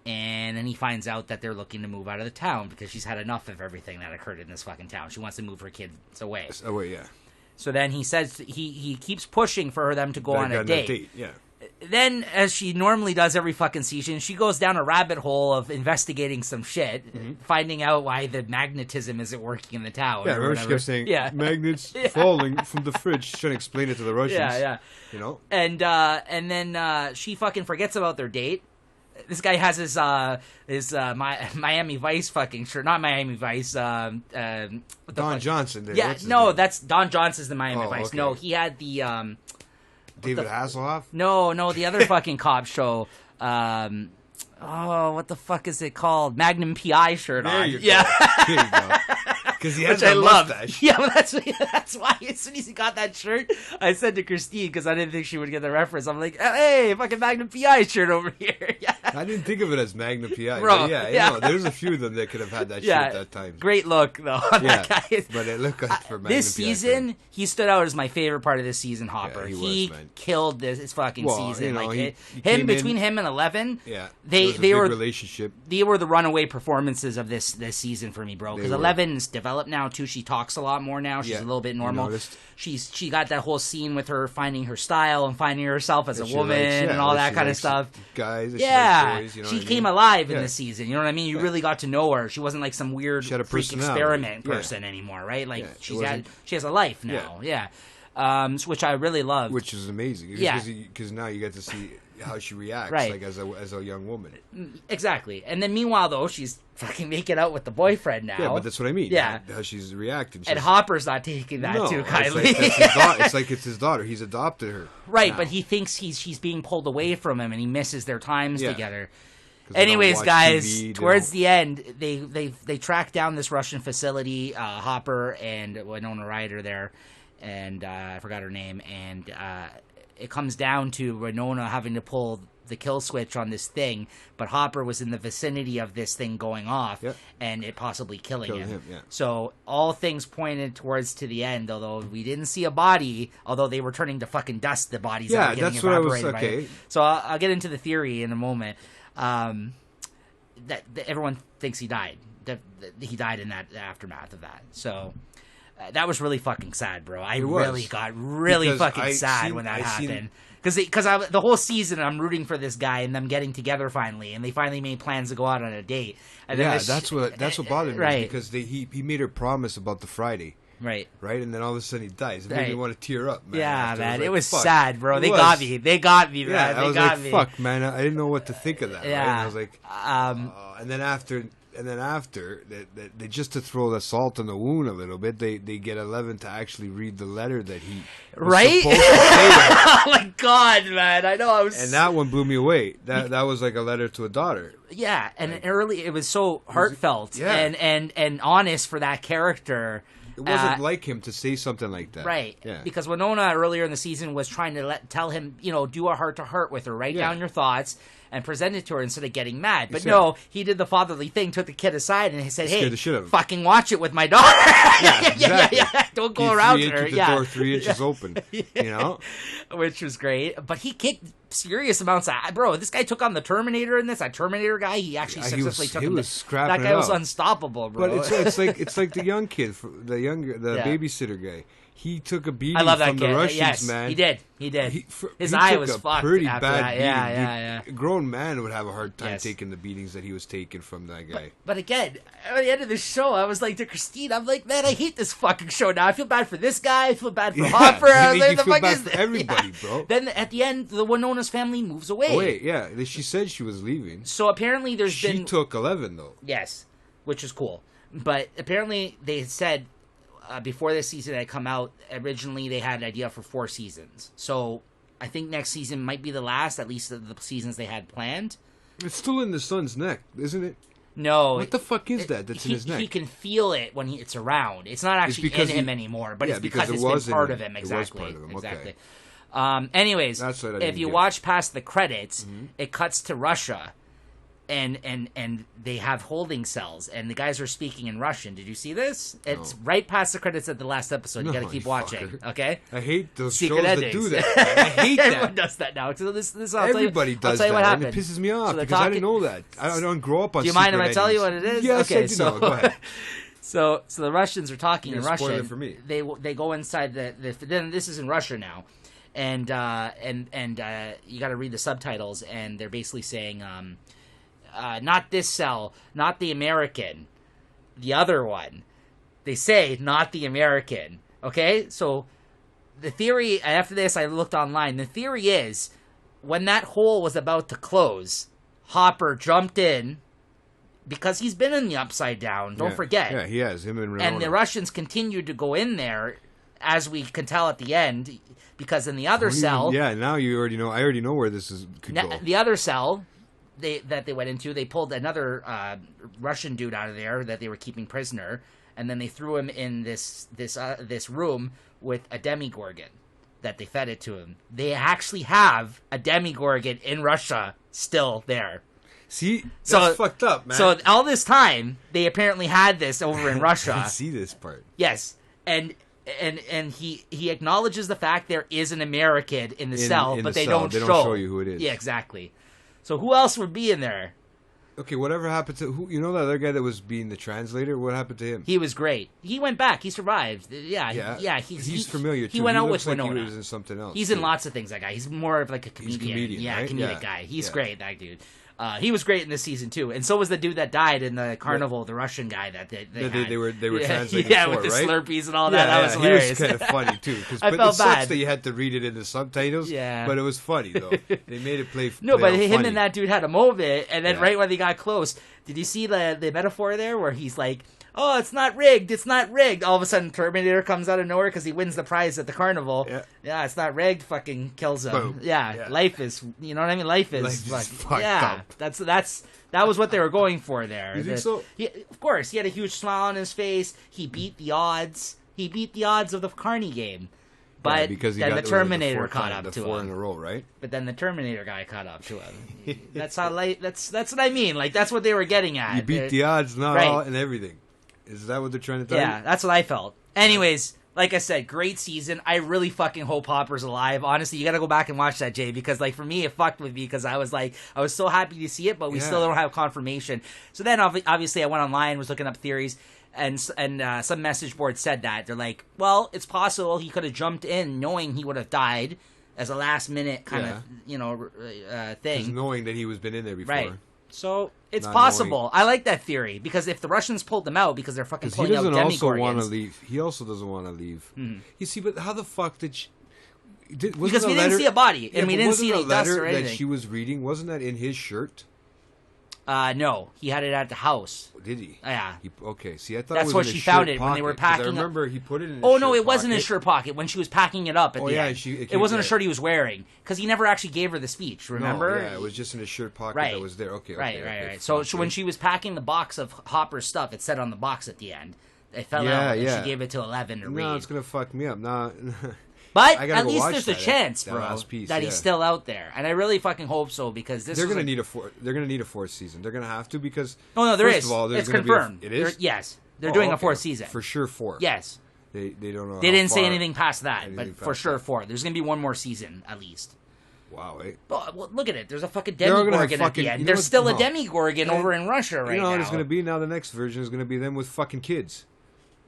And then he finds out that they're looking to move out of the town because she's had enough of everything that occurred in this fucking town. She wants to move her kids away. So then he says he keeps pushing for them to go on a date. Then, as she normally does every fucking season, she goes down a rabbit hole of investigating some shit, finding out why the magnetism isn't working in the town. Yeah, remember she kept saying, magnets falling from the fridge. She's trying to explain it to the Russians. Yeah. You know? And then she fucking forgets about their date. This guy has his Miami Vice fucking shirt. Not Miami Vice. Don Johnson. Yeah, no, that's Don Johnson's the Miami Vice. Okay. No, he had the... David Hasselhoff? No, the other fucking cop show. What the fuck is it called? Magnum PI shirt on. There you go. Because he has that mustache. Yeah, well, that's why as soon as he got that shirt, I said to Christine, because I didn't think she would get the reference, I'm like, hey, fucking Magnum P.I. shirt over here. Yeah. I didn't think of it as Magnum P.I. Bro, but yeah, you know, there's a few of them that could have had that shirt that time. Great look, though, on that guy. But it looked like for Magnum this season, he stood out as my favorite part of this season, Hopper. Yeah, he killed this fucking season. You know, like he between him and Eleven, they were relationship. They were the runaway performances of this season for me, bro. Because Eleven's developed now too. She talks a lot more now. She's a little bit normal. She got that whole scene with her finding her style and finding herself as a woman and all that kind of stuff. Guys, boys, you know she came alive in this season. You know what I mean? You really got to know her. She wasn't like some weird freak experiment person anymore, right? Like she has a life now. Which I really love. Which is amazing. Because now you get to see how she reacts, like as a young woman. Exactly. And then meanwhile, though, she's fucking making out with the boyfriend now. Yeah, but that's what I mean. Yeah, how she's reacting. And Hopper's not taking that too kindly. It's like it's his daughter. He's adopted her. Right, but he thinks she's being pulled away from him, and he misses their times together. Anyways, guys, TV, towards the end, they track down this Russian facility. Hopper and Winona Ryder there, and I forgot her name, and it comes down to Winona having to pull the kill switch on this thing, but Hopper was in the vicinity of this thing going off, and it possibly killing him. So all things pointed towards to the end, although we didn't see a body, although they were turning to fucking dust, the bodies that were getting evaporated. Okay. So I'll get into the theory in a moment. That everyone thinks he died. That he died in that aftermath of that. So that was really fucking sad, bro. I really got fucking sad when that happened. Because the whole season I'm rooting for this guy and them getting together finally, and they finally made plans to go out on a date. And that's what bothered me, because he made her promise about the Friday. Right, and then all of a sudden he dies. It made me want to tear up, man. Yeah, man, it was sad, bro. They got me, man. I was like, fuck, man. I didn't know what to think of that. Yeah, right? And I was like, and then after they just to throw the salt in the wound a little bit, they get 11 to actually read the letter that he was supposed to say. Oh my god, man! I know and that one blew me away. That was like a letter to a daughter. Yeah, and it was so heartfelt and honest for that character. It wasn't like him to say something like that. Right. Yeah. Because Winona earlier in the season was trying to tell him, do a heart-to-heart with her. Write down your thoughts and present it to her instead of getting mad. But no, he did the fatherly thing, took the kid aside, and he said, hey, fucking watch it with my daughter. Yeah. Don't go around her. Keep the door 3 inches open, Which was great. But he kicked serious amounts of... Bro, this guy took on the Terminator in this. That Terminator guy, he actually successfully took him. That guy was unstoppable, bro. But it's like the young kid, the babysitter guy. He took a beating from the Russians, man. He did. His eye was fucked. Pretty bad beating. Yeah. A grown man would have a hard time taking the beatings that he was taking from that guy. But again, at the end of the show, I was like to Christine, I'm like, man, I hate this fucking show now. I feel bad for this guy. I feel bad for Hopper. I was like, the fuck is this? Everybody, bro. Then at the end, the Winona's family moves away. She said she was leaving. So apparently She took 11, though. Yes, which is cool. But apparently they said... before this season had come out, originally they had an idea for 4 seasons. So I think next season might be the last, at least of the seasons they had planned. It's still in the son's neck, isn't it? No. What the fuck is that that's in his neck? He can feel it when it's around. It's not actually in him anymore, but it's because it's been part of him. Exactly. It was part of him. Exactly. Okay. Anyways, if you watch past the credits, it cuts to Russia. And they have holding cells, and the guys are speaking in Russian. Did you see this? It's right past the credits of the last episode. You got to keep watching, okay? I hate those shows that do that. I hate that. Everyone does that now. So everybody does that. And it pisses me off because I didn't know that. I don't grow up on. Do you mind if I tell you what it is? Yes, I do know. Go ahead. So the Russians are talking in Russian. Spoil it for me. They go inside the then this is in Russia now, and you got to read the subtitles, and they're basically saying. Not this cell, not the American, the other one. They say, not the American. Okay? So, the theory, after this I looked online, the theory is, when that hole was about to close, Hopper jumped in, because he's been in the Upside Down, don't forget. Yeah, he has, him and Winona. And the Russians continued to go in there, as we can tell at the end, because in the other cell... now you already know, I already know where this could go. The other cell... that they went into, they pulled another Russian dude out of there that they were keeping prisoner, and then they threw him in this room with a Demogorgon that they fed it to him. They actually have a Demogorgon in Russia still there. See, that's fucked up, man. So all this time, they apparently had this over in Russia. I see this part. Yes, and he acknowledges the fact there is an American in the cell, but they don't show you who it is. Yeah, exactly. So who else would be in there? Okay, whatever happened to who? You know that other guy that was being the translator? What happened to him? He was great. He went back. He survived. Yeah. He's familiar. He went out with Winona. He was in something else. He's in lots of things. That guy. He's more of like a comedian. He's a comedian, right? Comedic guy. He's great. That dude. He was great in this season too, and so was the dude that died in the carnival, the Russian guy that they were translating. Yeah, with the Slurpees and all that. That was hilarious. He was kind of funny too. I felt it bad. sucks that you had to read it in the subtitles. Yeah, but it was funny though. They made it play. No, but him funny. and that dude had a moment, and then right when they got close, did you see the metaphor there where he's like, "Oh, it's not rigged. It's not rigged." All of a sudden, Terminator comes out of nowhere because he wins the prize at the carnival. Yeah, it's not rigged. Fucking kills him. Boom. Yeah, life is. You know what I mean? Life is fucked up. That was what they were going for there. You think so? Of course, he had a huge smile on his face. He beat the odds. He beat the odds of the Carney game. But because then the Terminator caught up to him. 4 in a row, right? But then the Terminator guy caught up to him. That's how that's what I mean. Like that's what they were getting at. You beat the odds, not all and everything. Is that what they're trying to tell you? Yeah, that's what I felt. Anyways, like I said, great season. I really fucking hope Hopper's alive. Honestly, you got to go back and watch that, Jay, because like for me, it fucked with me because I was so happy to see it, but we still don't have confirmation. So then obviously I went online, was looking up theories, and some message board said that they're like, well, it's possible he could have jumped in knowing he would have died as a last minute kind of thing, knowing that he was been in there before. Right. So it's possible. I like that theory because if the Russians pulled them out because they're fucking pulling out Demogorgons. He doesn't also want to leave. He also doesn't want to leave. Mm-hmm. You see, but how the fuck did she? Because we didn't see a body and we didn't see any dust or anything. That she was reading, wasn't that in his shirt? No, he had it at the house. Did he? Yeah. Okay. See, I thought that's it was where in his she found shirt it pocket, when they were packing. I remember he put it in. His shirt no, it wasn't his shirt pocket when she was packing it up at the end. It wasn't a shirt he was wearing because he never actually gave her the speech. Remember? No, yeah, it was just in his shirt pocket that was there. Okay. Right. So when she was packing the box of Hopper's stuff, it said on the box at the end. It fell out, and she gave it to 11 to read. No, it's gonna fuck me up. No. But at least there's a chance, bro, that he's still out there, and I really fucking hope so because they're gonna need a fourth season. They're gonna have to because there is. Of all, it's confirmed. It is. Yes, they're doing a fourth season for sure. 4. Yes. They don't know. They didn't say anything past that, but for sure 4. There's gonna be one more season at least. Wow. Well, look at it. There's a fucking Demogorgon at the end. There's still a Demogorgon over in Russia right now. You know what it's gonna be now? The next version is gonna be them with fucking kids.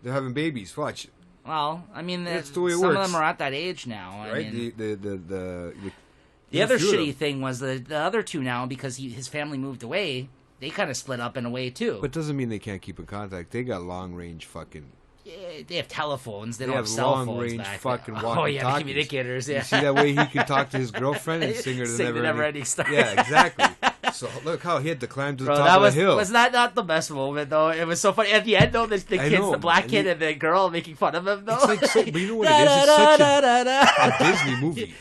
They're having babies. Watch. Well, I mean, that's the way it some works. of them are at that age now. Right? I mean, the other shitty thing was the other two now, because his family moved away, they kind of split up in a way, too. But doesn't mean they can't keep in contact. They got long-range fucking... Yeah, they have telephones. They don't have cell phones long-range fucking walkie-talkies. Oh, yeah, communicators, yeah. You see that way he can talk to his girlfriend and sing her the Never-Ending Story. Yeah, exactly. So look how he had to climb to the top of the hill. Was that not the best moment though? It was so funny at the end though. The kids, the black kid and the girl making fun of him though. It's like but you know what it is? It's such a Disney movie.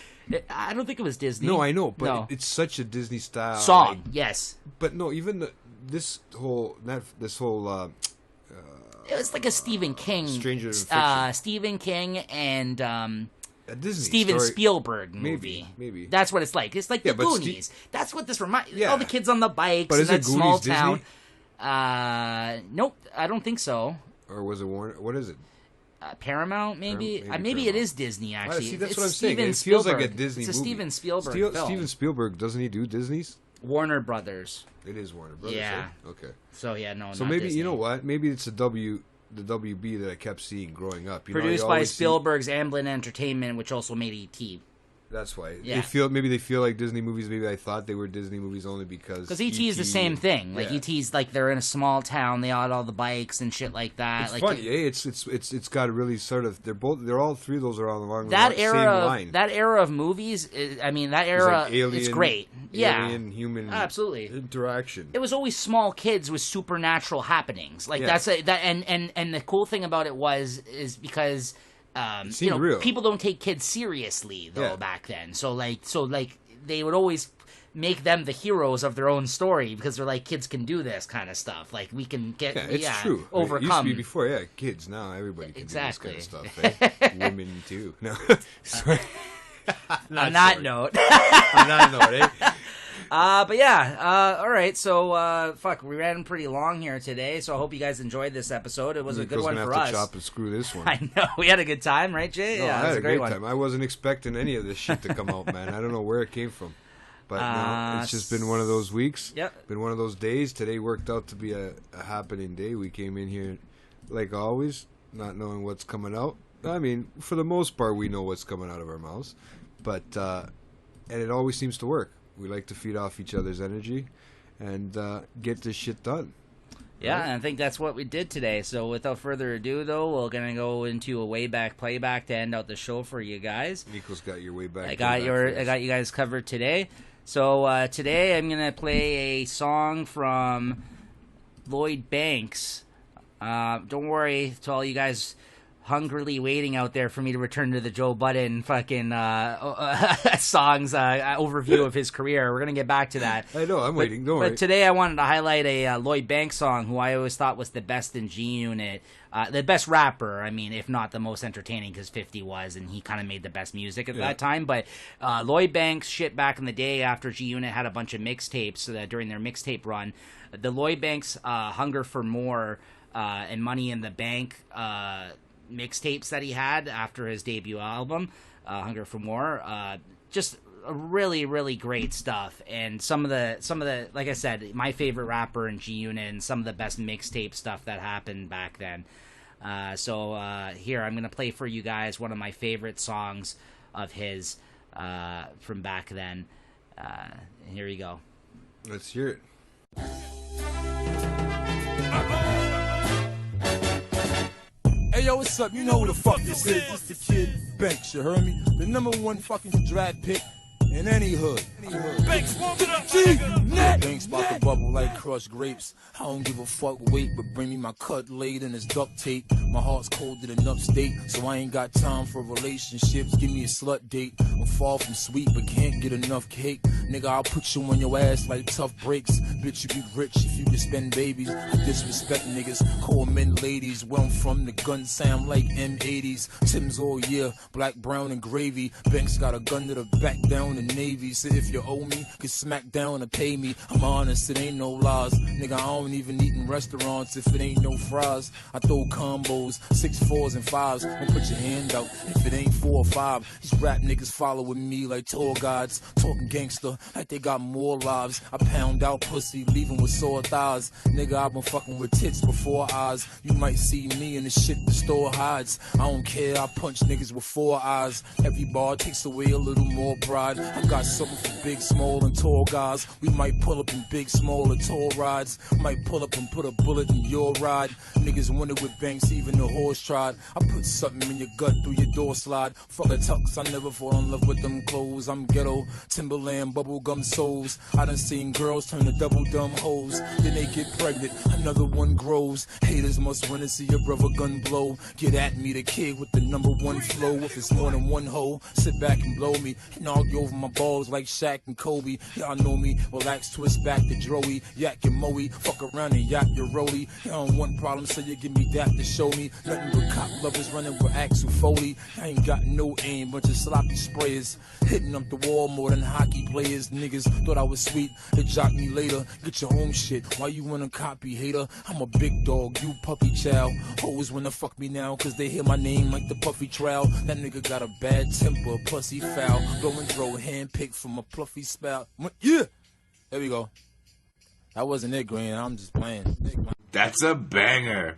I don't think it was Disney. No, I know, but it's such a Disney style song. Yes, but no, even this whole. It was like a Stephen King, Stranger Than Fiction. Stephen King and a Disney Steven story. Spielberg movie. Maybe that's what it's like. It's like the Goonies. That's what this reminds. Yeah. All the kids on the bikes. But is in it that Goonies small Disney? town. Nope, I don't think so. Or was it Warner? What is it? Paramount, maybe. Maybe it is Disney. Actually, see, that's it's what I'm saying. Steven It feels Spielberg. like a Disney It's a movie. Steven Spielberg film. Steven Spielberg, doesn't he do Disney's? Warner Brothers. It is Warner Brothers. Yeah. Right? Okay. So yeah, no. So not maybe Disney. you know what? Maybe it's the WB that I kept seeing growing up. Produced by Spielberg's Amblin Entertainment, which also made E.T. That's why. Yeah. Maybe they feel like Disney movies. Maybe I thought they were Disney movies only because E.T. is the same thing. Like E.T.'s like they're in a small town. They had all the bikes and shit like that. It's like, funny. It's got a really sort of. They're all three of those are on the same line. That era of movies. That era. Like alien, it's great. Alien, human. Absolutely. Interaction. It was always small kids with supernatural happenings. Like and the cool thing about it is because. Real. People don't take kids seriously though back then. So they would always make them the heroes of their own story because they're like, kids can do this kind of stuff. Like, we can get true. overcome. It used to be before, kids. Now everybody can do this kind of stuff. Women too. No, sorry. On that note, but yeah, all right. So, we ran pretty long here today. So I hope you guys enjoyed this episode. It was a good one for us. Chop and screw this one. I know we had a good time, right, Jay? No, I had a great time. I wasn't expecting any of this shit to come out, man. I don't know where it came from, but no, it's just been one of those weeks. Yep. Been one of those days. Today worked out to be a happening day. We came in here, like always, not knowing what's coming out. I mean, for the most part, we know what's coming out of our mouths, but and it always seems to work. We like to feed off each other's energy and get this shit done. Yeah, right? And I think that's what we did today. So without further ado, though, we're going to go into a way back playback to end out the show for you guys. Nico's got your way back. I got you guys covered today. So today I'm going to play a song from Lloyd Banks. Don't worry to all you guys hungrily waiting out there for me to return to the Joe Budden fucking songs overview of his career. We're going to get back to that. I know, I'm waiting. Don't worry. But today I wanted to highlight a Lloyd Banks song who I always thought was the best in G-Unit. The best rapper, I mean, if not the most entertaining, because 50 was, and he kind of made the best music at that time. But Lloyd Banks, shit, back in the day after G-Unit had a bunch of mixtapes during their mixtape run, the Lloyd Banks Hunger for More and Money in the Bank mixtapes that he had after his debut album, Hunger for More, just really, really great stuff. And some of the, like I said, my favorite rapper in G-Unit, and some of the best mixtape stuff that happened back then. So here, I'm going to play for you guys one of my favorite songs of his from back then. Here you go. Let's hear it. Hey yo, what's up? You know who the fuck this is. This the Kid Banks, you heard me? The #1 fucking draft pick in any hood. Banks, warm it up, nigga. Banks about to bubble like crushed grapes. I don't give a fuck, wait, but bring me my cut laid in his duct tape. My heart's colder than upstate, so I ain't got time for relationships. Give me a slut date. I'm far from sweet, but can't get enough cake. Nigga, I'll put you on your ass like tough breaks. Bitch, you be rich if you can spend babies. I disrespect niggas, call men ladies. Where I'm from, the gun sound like M80s. Tim's all year, black, brown, and gravy. Banks got a gun to the back down the Navy. So if you owe me, get smack down and pay me. I'm honest, it ain't no lies. Nigga, I don't even eat in restaurants if it ain't no fries. I throw combos, 6 4s and 5s. Don't put your hand out if it ain't 4 or 5. These rap niggas following me like tour guides. Talking gangster like they got more lives. I pound out pussy, leaving with sore thighs. Nigga, I've been fucking with tits before eyes. You might see me in the shit the store hides. I don't care, I punch niggas with 4 eyes. Every bar takes away a little more pride. I got something for big, small, and tall guys. We might pull up in big, small, and tall rides. Might pull up and put a bullet in your ride. Niggas wanted with Banks, even the horse tried. I put something in your gut through your door slide. Fuck a tux, I never fall in love with them clothes. I'm ghetto, Timberland, bubblegum souls. I done seen girls turn to double dumb hoes. Then they get pregnant, another one grows. Haters must run to see your brother gun blow. Get at me, the kid with the #1 flow. If it's more than one hoe, sit back and blow me. And argue over my balls like Shaq and Kobe. Y'all know me, relax, twist back to Droey. Yak your Moe, fuck around and yak your Rolly. Y'all don't want problems, so you give me that to show me. Nothing but cop lovers running with Axel Foley. I ain't got no aim, bunch of sloppy sprayers. Hitting up the wall more than hockey players. Niggas thought I was sweet, they jock me later. Get your own shit, why you wanna copy, hater? I'm a big dog, you puppy child. Hoes wanna fuck me now, cause they hear my name like the Puffy Trowel. That nigga got a bad temper, plus he foul. Blow and throw, hand picked from a fluffy spout. Yeah! There we go. That wasn't it, Green, I'm just playing. That's a banger.